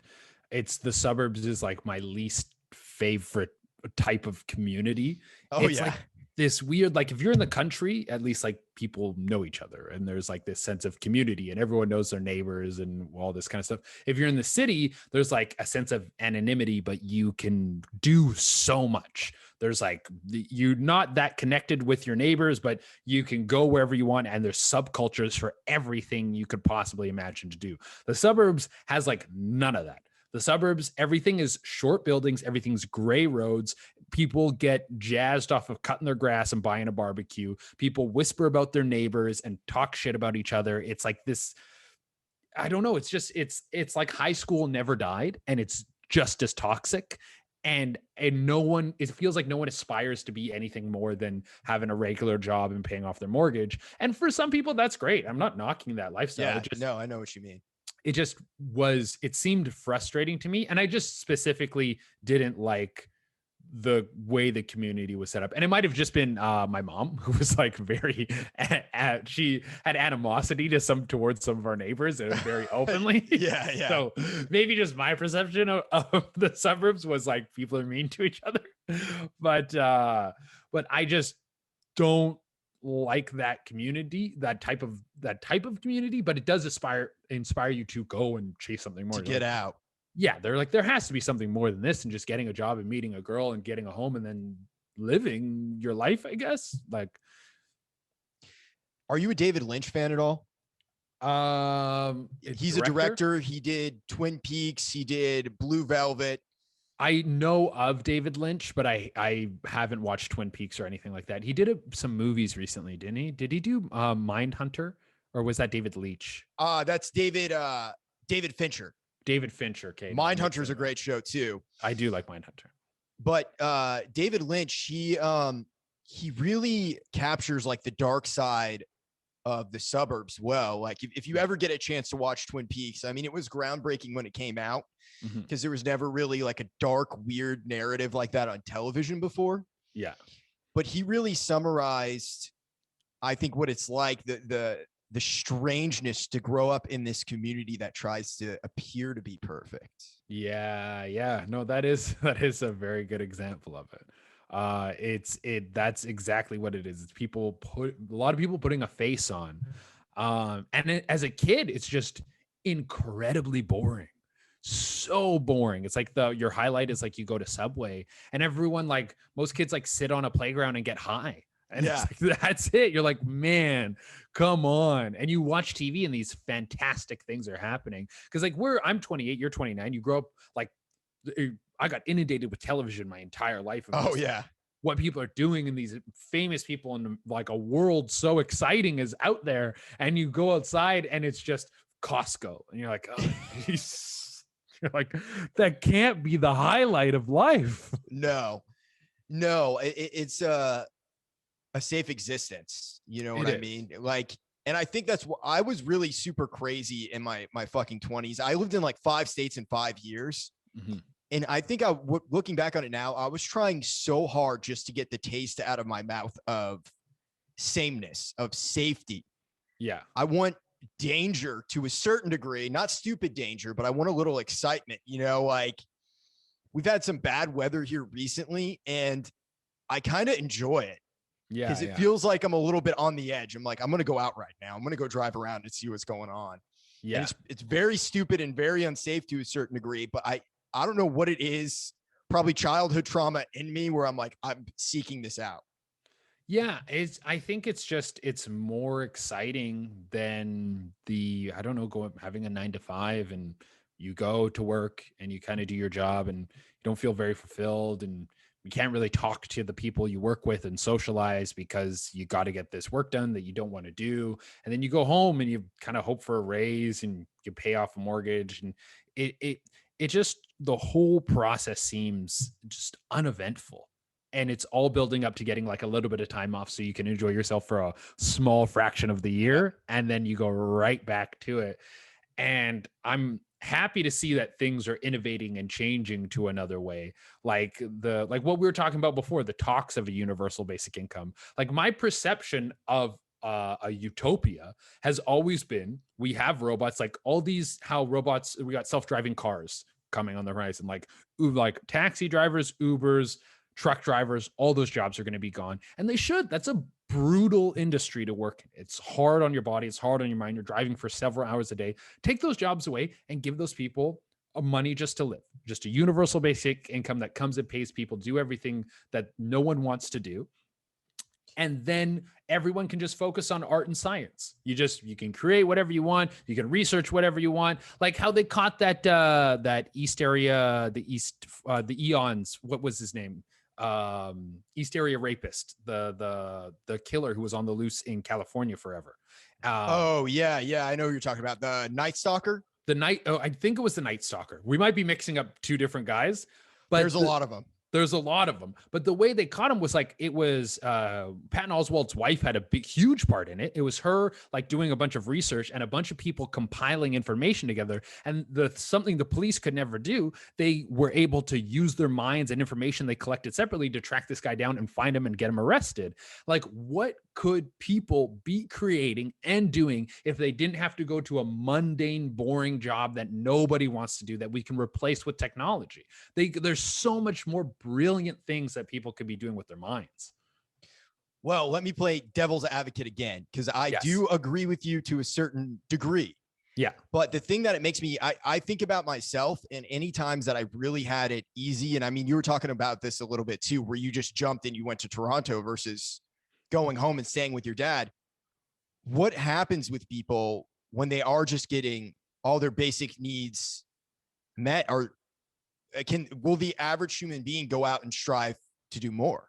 the suburbs is like my least favorite type of community. It's like this weird, like if you're in the country, at least like people know each other and there's like this sense of community and everyone knows their neighbors and all this kind of stuff. If you're in the city, there's like a sense of anonymity, but you can do so much. There's like, you're not that connected with your neighbors, but you can go wherever you want. And there's subcultures for everything you could possibly imagine to do. The suburbs has like none of that. The suburbs, everything is short buildings, everything's gray roads. People get jazzed off of cutting their grass and buying a barbecue. People whisper about their neighbors and talk shit about each other. It's like this, I don't know. It's just, it's like high school never died, and it's just as toxic. And it feels like no one aspires to be anything more than having a regular job and paying off their mortgage. And for some people, that's great. I'm not knocking that lifestyle. Yeah, no, I know what you mean. It seemed frustrating to me. And I just specifically didn't like the way the community was set up. And it might've just been my mom, who was like very, she had animosity towards some of our neighbors, and very openly. Yeah. So maybe just my perception of the suburbs was like, people are mean to each other. But I just don't like that community, that type of community, but it does inspire you to go and chase something more, to get out. Yeah, they're like, there has to be something more than this, and just getting a job and meeting a girl and getting a home and then living your life, I guess. Like, are you a David Lynch fan at all? He's a director. He did Twin Peaks. He did Blue Velvet. I know of David Lynch, but I haven't watched Twin Peaks or anything like that. He did some movies recently, didn't he? Did he do Mindhunter, or was that David Leitch? That's David Fincher. David Fincher. Okay. Mindhunter is a great show too. I do like Mindhunter. But David Lynch, he really captures like the dark side of the suburbs well. Like if you ever get a chance to watch Twin Peaks, I mean, it was groundbreaking when it came out because there was never really like a dark, weird narrative like that on television before. Yeah. But he really summarized, I think, what it's like, the strangeness to grow up in this community that tries to appear to be perfect. Yeah. No, that is a very good example of it. That's exactly what it is. It's a lot of people putting a face on. As a kid, it's just incredibly boring. So boring. It's like your highlight is like you go to Subway and everyone, like most kids, like sit on a playground and get high. And it's like, that's it. You're like, man, come on. And you watch TV and these fantastic things are happening. Cause like I'm 28, you're 29. You grow up like, I got inundated with television my entire life. Oh yeah. What people are doing and these famous people in like a world so exciting is out there. And you go outside and it's just Costco. And you're like, oh, you're like, that can't be the highlight of life. No, it's a safe existence. You know what I mean? Like, and I think that's what I was really super crazy in my fucking 20s. I lived in like 5 states in 5 years. And I think looking back on it now, I was trying so hard just to get the taste out of my mouth of sameness, of safety. Yeah. I want danger to a certain degree, not stupid danger, but I want a little excitement, you know, like we've had some bad weather here recently and I kind of enjoy it. Yeah. Because it feels like I'm a little bit on the edge. I'm like, I'm going to go out right now. I'm going to go drive around and see what's going on. Yeah. And it's very stupid and very unsafe to a certain degree, but I don't know what it is, probably childhood trauma in me where I'm like, I'm seeking this out. Yeah, I think it's more exciting than I don't know, having a 9 to 5 and you go to work and you kind of do your job and you don't feel very fulfilled and you can't really talk to the people you work with and socialize because you got to get this work done that you don't want to do. And then you go home and you kind of hope for a raise and you pay off a mortgage. And it just, the whole process seems just uneventful. And it's all building up to getting like a little bit of time off so you can enjoy yourself for a small fraction of the year. And then you go right back to it. And I'm happy to see that things are innovating and changing to another way. Like what we were talking about before, the talks of a universal basic income. Like my perception of a utopia has always been, we have robots, like all these, how robots, we got self-driving cars coming on the horizon, like taxi drivers, Ubers, truck drivers, all those jobs are going to be gone. And they should. That's a brutal industry to work in. It's hard on your body. It's hard on your mind. You're driving for several hours a day. Take those jobs away and give those people money just to live, just a universal basic income that comes and pays people, do everything that no one wants to do. And then everyone can just focus on art and science. You can create whatever you want. You can research whatever you want. Like how they caught that East area, the Eons. What was his name? East area rapist, the killer who was on the loose in California forever. Oh yeah, I know who you're talking about. The Night Stalker. I think it was the Night Stalker. We might be mixing up two different guys, but there's a lot of them. There's a lot of them, but the way they caught him was like, it was Patton Oswalt's wife had a huge part in it. It was her like doing a bunch of research and a bunch of people compiling information together. And something the police could never do, they were able to use their minds and information they collected separately to track this guy down and find him and get him arrested. Like, what could people be creating and doing if they didn't have to go to a mundane, boring job that nobody wants to do, that we can replace with technology? There's so much more brilliant things that people could be doing with their minds. Well, let me play devil's advocate again, because I do agree with you to a certain degree. Yeah. But the thing that it makes me, I think about myself, and any times that I really had it easy. And I mean, you were talking about this a little bit too, where you just jumped and you went to Toronto versus going home and staying with your dad. What happens with people when they are just getting all their basic needs met? Or will the average human being go out and strive to do more?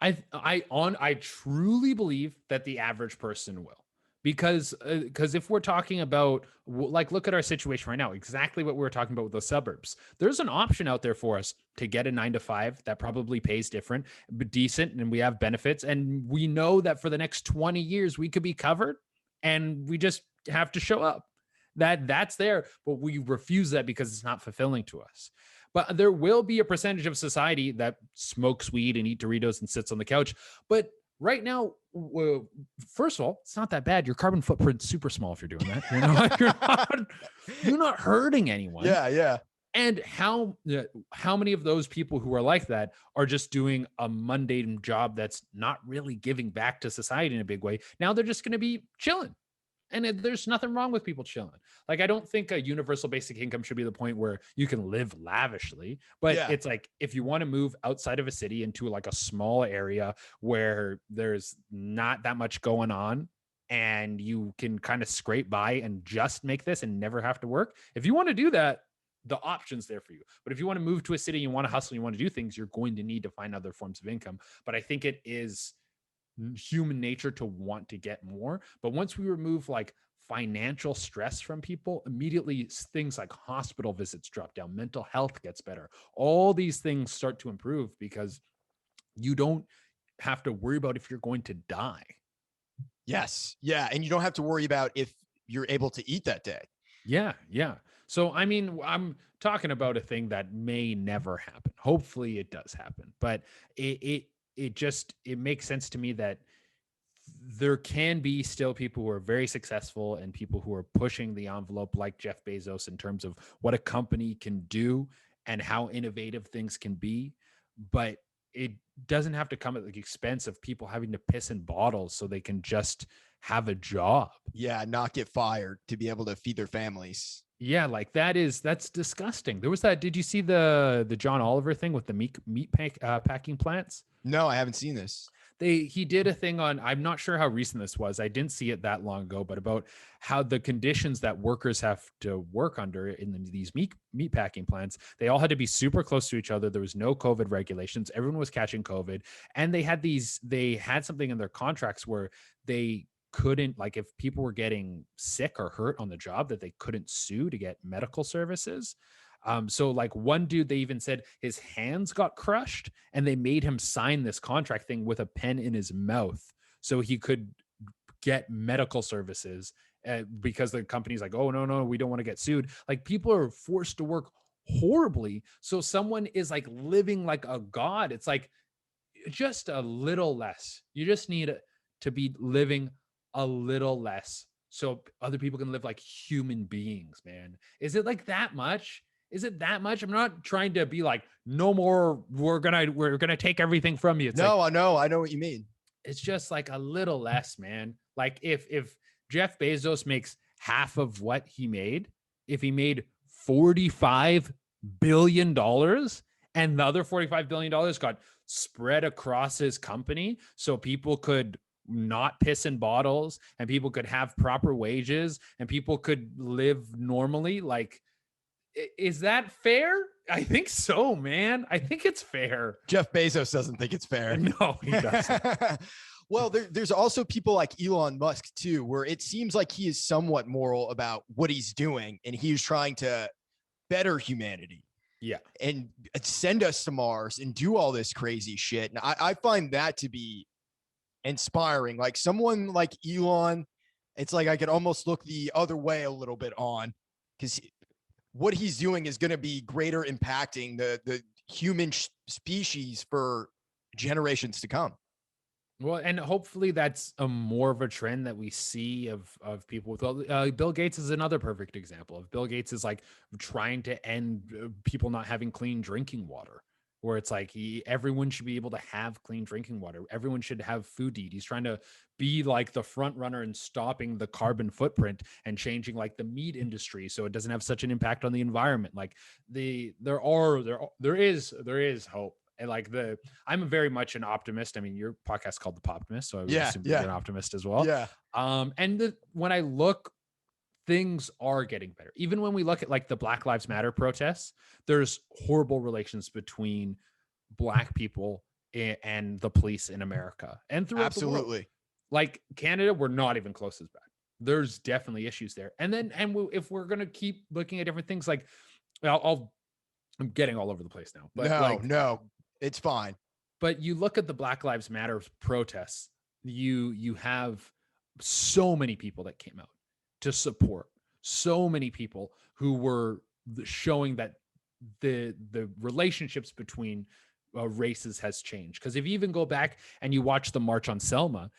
I truly believe that the average person will, because if we're talking about, like, look at our situation right now, exactly what we were talking about with the suburbs. There's an option out there for us to get a 9 to 5 that probably pays decent, and we have benefits, and we know that for the next 20 years we could be covered. and we just have to show up. That's there, but we refuse that because it's not fulfilling to us. But there will be a percentage of society that smokes weed and eat Doritos and sits on the couch. But right now, first of all, it's not that bad. Your carbon footprint's super small if you're doing that. You're not hurting anyone. Yeah. And how many of those people who are like that are just doing a mundane job that's not really giving back to society in a big way? Now they're just going to be chilling. And there's nothing wrong with people chilling. Like, I don't think a universal basic income should be the point where you can live lavishly, but it's like, if you want to move outside of a city into like a small area where there's not that much going on and you can kind of scrape by and just make this and never have to work. If you want to do that, the options there for you. But if you want to move to a city, you want to hustle, you want to do things, you're going to need to find other forms of income. But I think it is human nature to want to get more. But once we remove like financial stress from people, immediately things like hospital visits drop down, mental health gets better. All these things start to improve because you don't have to worry about if you're going to die. Yes. Yeah. And you don't have to worry about if you're able to eat that day. Yeah. So, I mean, I'm talking about a thing that may never happen. Hopefully it does happen, but it makes sense to me that there can be still people who are very successful and people who are pushing the envelope like Jeff Bezos in terms of what a company can do and how innovative things can be. But it doesn't have to come at the expense of people having to piss in bottles so they can just have a job. Yeah, not get fired to be able to feed their families. Yeah, like that's disgusting. There was that. Did you see the John Oliver thing with the meat packing plants? No, I haven't seen this. He did a thing on, I'm not sure how recent this was. I didn't see it that long ago, but about how the conditions that workers have to work under in these meat packing plants, they all had to be super close to each other. There was no COVID regulations. Everyone was catching COVID. And they had something in their contracts where they couldn't, like, if people were getting sick or hurt on the job, that they couldn't sue to get medical services. So like one dude, they even said his hands got crushed and they made him sign this contract thing with a pen in his mouth so he could get medical services because the company's like, oh, no, we don't want to get sued. Like, people are forced to work horribly. So someone is like living like a god. It's like just a little less. You just need to be living a little less so other people can live like human beings, man. Is it like that much? Is it that much? I'm not trying to be like, no more, we're gonna take everything from you. It's no, like, I know what you mean. It's just like a little less, man. Like if Jeff Bezos makes half of what he made, if he made $45 billion and the other $45 billion got spread across his company so people could not piss in bottles and people could have proper wages and people could live normally, like, is that fair? I think so, man. I think it's fair. Jeff Bezos doesn't think it's fair. No, he doesn't. Well, there's also people like Elon Musk too, where it seems like he is somewhat moral about what he's doing and he's trying to better humanity. Yeah. And send us to Mars and do all this crazy shit. And I find that to be inspiring. Like someone like Elon, it's like I could almost look the other way a little bit on, because what he's doing is going to be greater impacting the human species for generations to come. Well, and hopefully that's a more of a trend that we see of people with Bill Gates is another perfect example of Bill Gates is like trying to end people not having clean drinking water, where it's like everyone should be able to have clean drinking water. Everyone should have food to eat. He's trying to be like the front runner in stopping the carbon footprint and changing like the meat industry so it doesn't have such an impact on the environment. Like there is hope. And like I'm very much an optimist. I mean, your podcast is called The Poptimist, so I would assume you're an optimist as well. Yeah. And when I look, things are getting better. Even when we look at like the Black Lives Matter protests, there's horrible relations between Black people and the police in America and throughout the world. Like Canada, we're not even close as bad. There's definitely issues there. And then, if we're going to keep looking at different things, like I'm getting all over the place now, but no, it's fine. But you look at the Black Lives Matter protests, you have so many people that came out to support, so many people who were showing that the relationships between races has changed. Because if you even go back and you watch the March on Selma,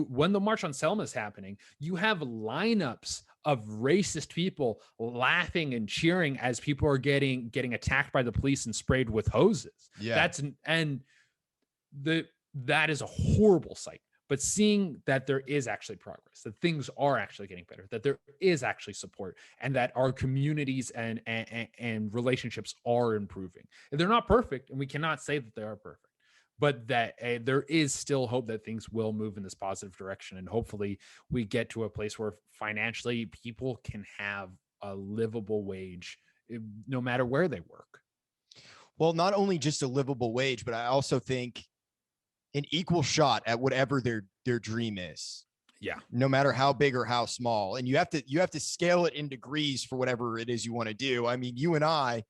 when the March on Selma is happening, you have lineups of racist people laughing and cheering as people are getting attacked by the police and sprayed with hoses. Yeah. That is a horrible sight. But seeing that there is actually progress, that things are actually getting better, that there is actually support, and that our communities and relationships are improving. And they're not perfect, and we cannot say that they are perfect, but that there is still hope that things will move in this positive direction. And hopefully we get to a place where financially people can have a livable wage no matter where they work. Well, not only just a livable wage, but I also think an equal shot at whatever their dream is. Yeah. No matter how big or how small. And you have to scale it in degrees for whatever it is you want to do. I mean, you and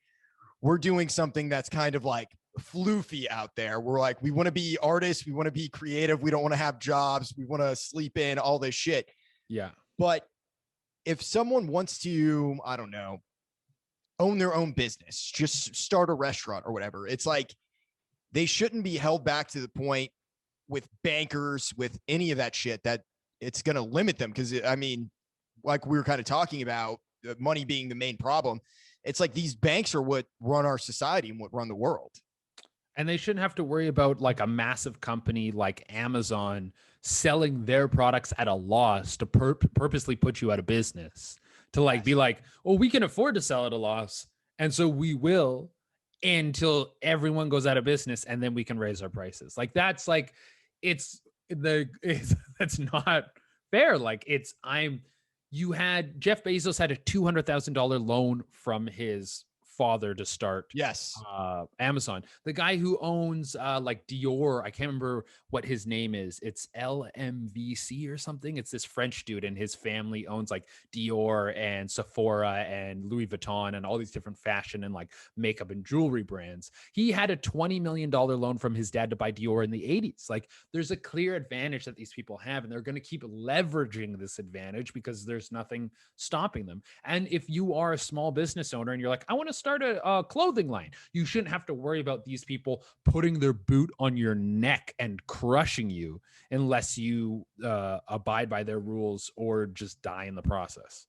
we're doing something that's kind of like floofy out there. We're like, we want to be artists. We want to be creative. We don't want to have jobs. We want to sleep in, all this shit. Yeah. But if someone wants to, I don't know, own their own business, just start a restaurant or whatever, it's like, they shouldn't be held back to the point with bankers, with any of that shit, that it's going to limit them. Because, I mean, like we were kind of talking about, money being the main problem. It's like these banks are what run our society and what run the world. And they shouldn't have to worry about like a massive company like Amazon selling their products at a loss to purposely put you out of business, to like be like, well, we can afford to sell at a loss, and so we will, until everyone goes out of business, and then we can raise our prices. Like that's like, that's not fair. Like you had Jeff Bezos had a $200,000 loan from his father to start Amazon. The guy who owns like Dior, I can't remember what his name is. It's LMVC or something. It's this French dude, and his family owns like Dior and Sephora and Louis Vuitton and all these different fashion and like makeup and jewelry brands. He had a $20 million loan from his dad to buy Dior in the 80s. Like there's a clear advantage that these people have, and they're going to keep leveraging this advantage because there's nothing stopping them. And if you are a small business owner and you're like, I want to start a clothing line, you shouldn't have to worry about these people putting their boot on your neck and crushing you unless you abide by their rules or just die in the process.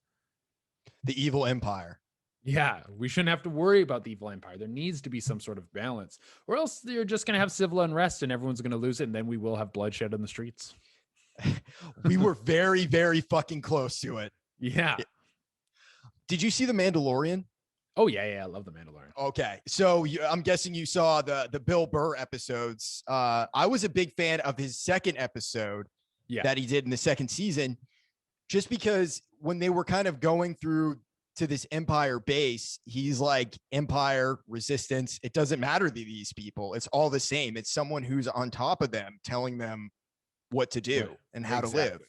The evil empire. Yeah, we shouldn't have to worry about the evil empire. There needs to be some sort of balance, or else you're just going to have civil unrest and everyone's going to lose it, and then we will have bloodshed in the streets. We were very, very fucking close to it. Yeah. Did you see The Mandalorian? Oh, yeah. I love The Mandalorian. Okay. So I'm guessing you saw the Bill Burr episodes. I was a big fan of his second episode that he did in the second season, just because when they were kind of going through to this Empire base, he's like, Empire, Resistance, it doesn't matter to these people. It's all the same. It's someone who's on top of them telling them what to do and how to live.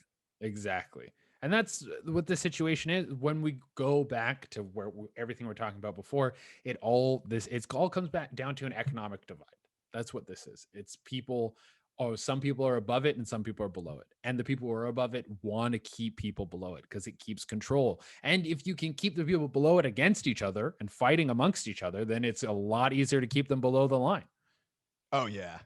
Exactly. And that's what the situation is. When we go back to where everything we're talking about before, it all comes back down to an economic divide. That's what this is. It's people. Oh, some people are above it and some people are below it. And the people who are above it want to keep people below it because it keeps control. And if you can keep the people below it against each other and fighting amongst each other, then it's a lot easier to keep them below the line. Oh, yeah.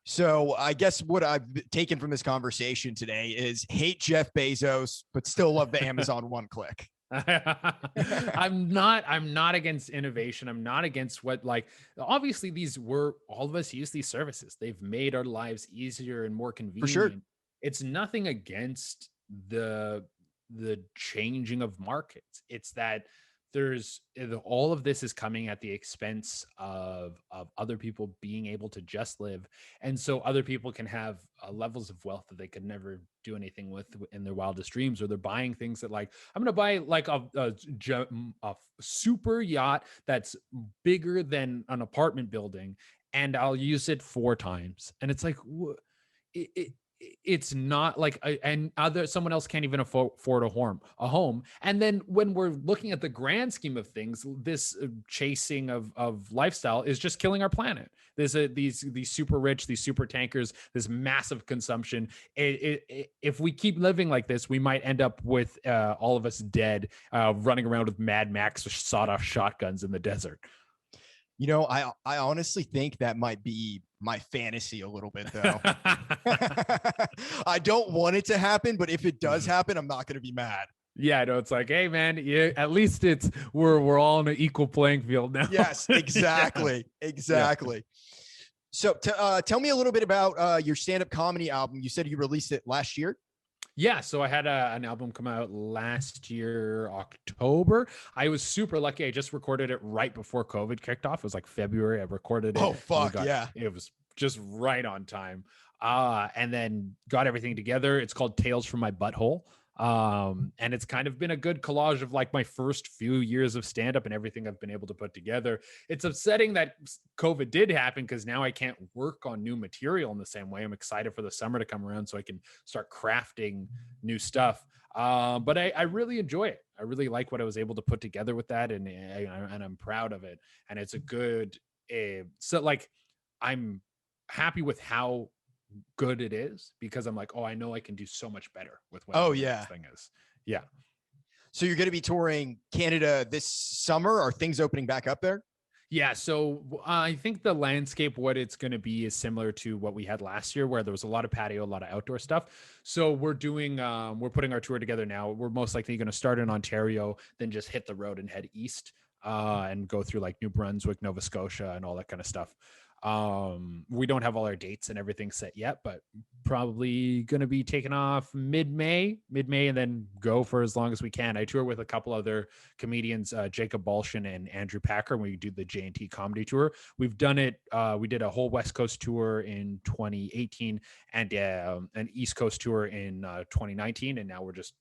So I guess what I've taken from this conversation today is hate Jeff Bezos, but still love the Amazon one click. I'm not against innovation. I'm not against obviously all of us use these services. They've made our lives easier and more convenient. For sure. It's nothing against the changing of markets. It's that all of this is coming at the expense of other people being able to just live. And so other people can have levels of wealth that they could never do anything with in their wildest dreams, or they're buying things that like, I'm going to buy like a super yacht that's bigger than an apartment building, and I'll use it 4 times. And it's like, it's not like and someone else can't even afford a home. And then when we're looking at the grand scheme of things, this chasing of lifestyle is just killing our planet. There's these super rich, these super tankers, this massive consumption. If we keep living like this, we might end up with all of us dead, running around with Mad Max sawed-off shotguns in the desert. I honestly think that might be my fantasy a little bit, though. I don't want it to happen, but if it does happen, I'm not going to be mad. Yeah, no, it's like, hey, man, at least we're all on an equal playing field now. Yes, exactly, yeah. Exactly. Yeah. So tell me a little bit about your stand-up comedy album. You said you released it last year. Yeah, so I had an album come out last year, October. I was super lucky. I just recorded it right before COVID kicked off. It was like February. I recorded it. Oh, fuck, yeah. It was just right on time. And then got everything together. It's called Tales from My Butthole. And it's kind of been a good collage of like my first few years of stand-up and everything I've been able to put together. It's upsetting that COVID did happen because now I can't work on new material in the same way. I'm excited for the summer to come around so I can start crafting new stuff. But I really enjoy it. I really like what I was able to put together with that, and I'm proud of it. And it's a good, so like I'm happy with how good it is because I'm like, oh, I know I can do so much better with what this thing is. Yeah. So you're going to be touring Canada this summer? Are things opening back up there? Yeah. So I think the landscape, what it's going to be is similar to what we had last year, where there was a lot of patio, a lot of outdoor stuff. So we're putting our tour together now. We're most likely going to start in Ontario, then just hit the road and head east and go through like New Brunswick, Nova Scotia, and all that kind of stuff. We don't have all our dates and everything set yet, but probably going to be taking off mid-May, and then go for as long as we can. I tour with a couple other comedians, Jacob Balshin and Andrew Packer, and we do the J&T comedy tour. We've done it. We did a whole West Coast tour in 2018 and an East Coast tour in 2019. And now we're just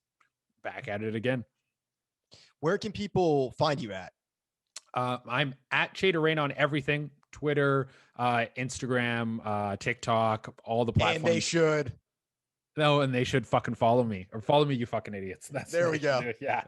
back at it again. Where can people find you at? I'm at Durena on everything. Twitter, Instagram, TikTok, all the platforms. And they should. No, and they should fucking follow me, you fucking idiots. There we go. Yeah.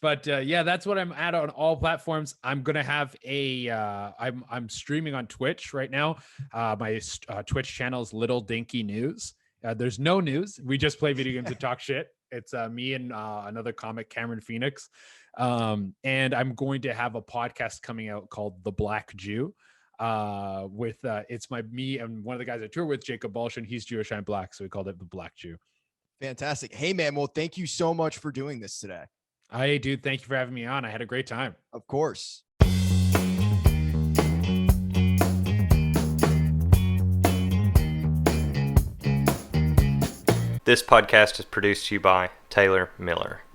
But that's what I'm at on all platforms. I'm going to have I'm streaming on Twitch right now. My Twitch channel is Little Dinky News. There's no news. We just play video games and talk shit. It's me and another comic, Cameron Phoenix. And I'm going to have a podcast coming out called The Black Jew. With it's me and one of the guys I tour with, Jacob Balshin. He's Jewish, I'm Black, so we called it The Black Jew. Fantastic. Hey man, well, thank you so much for doing this today. Hey dude, thank you for having me on. I had a great time. Of course. This podcast is produced to you by Taylor Miller.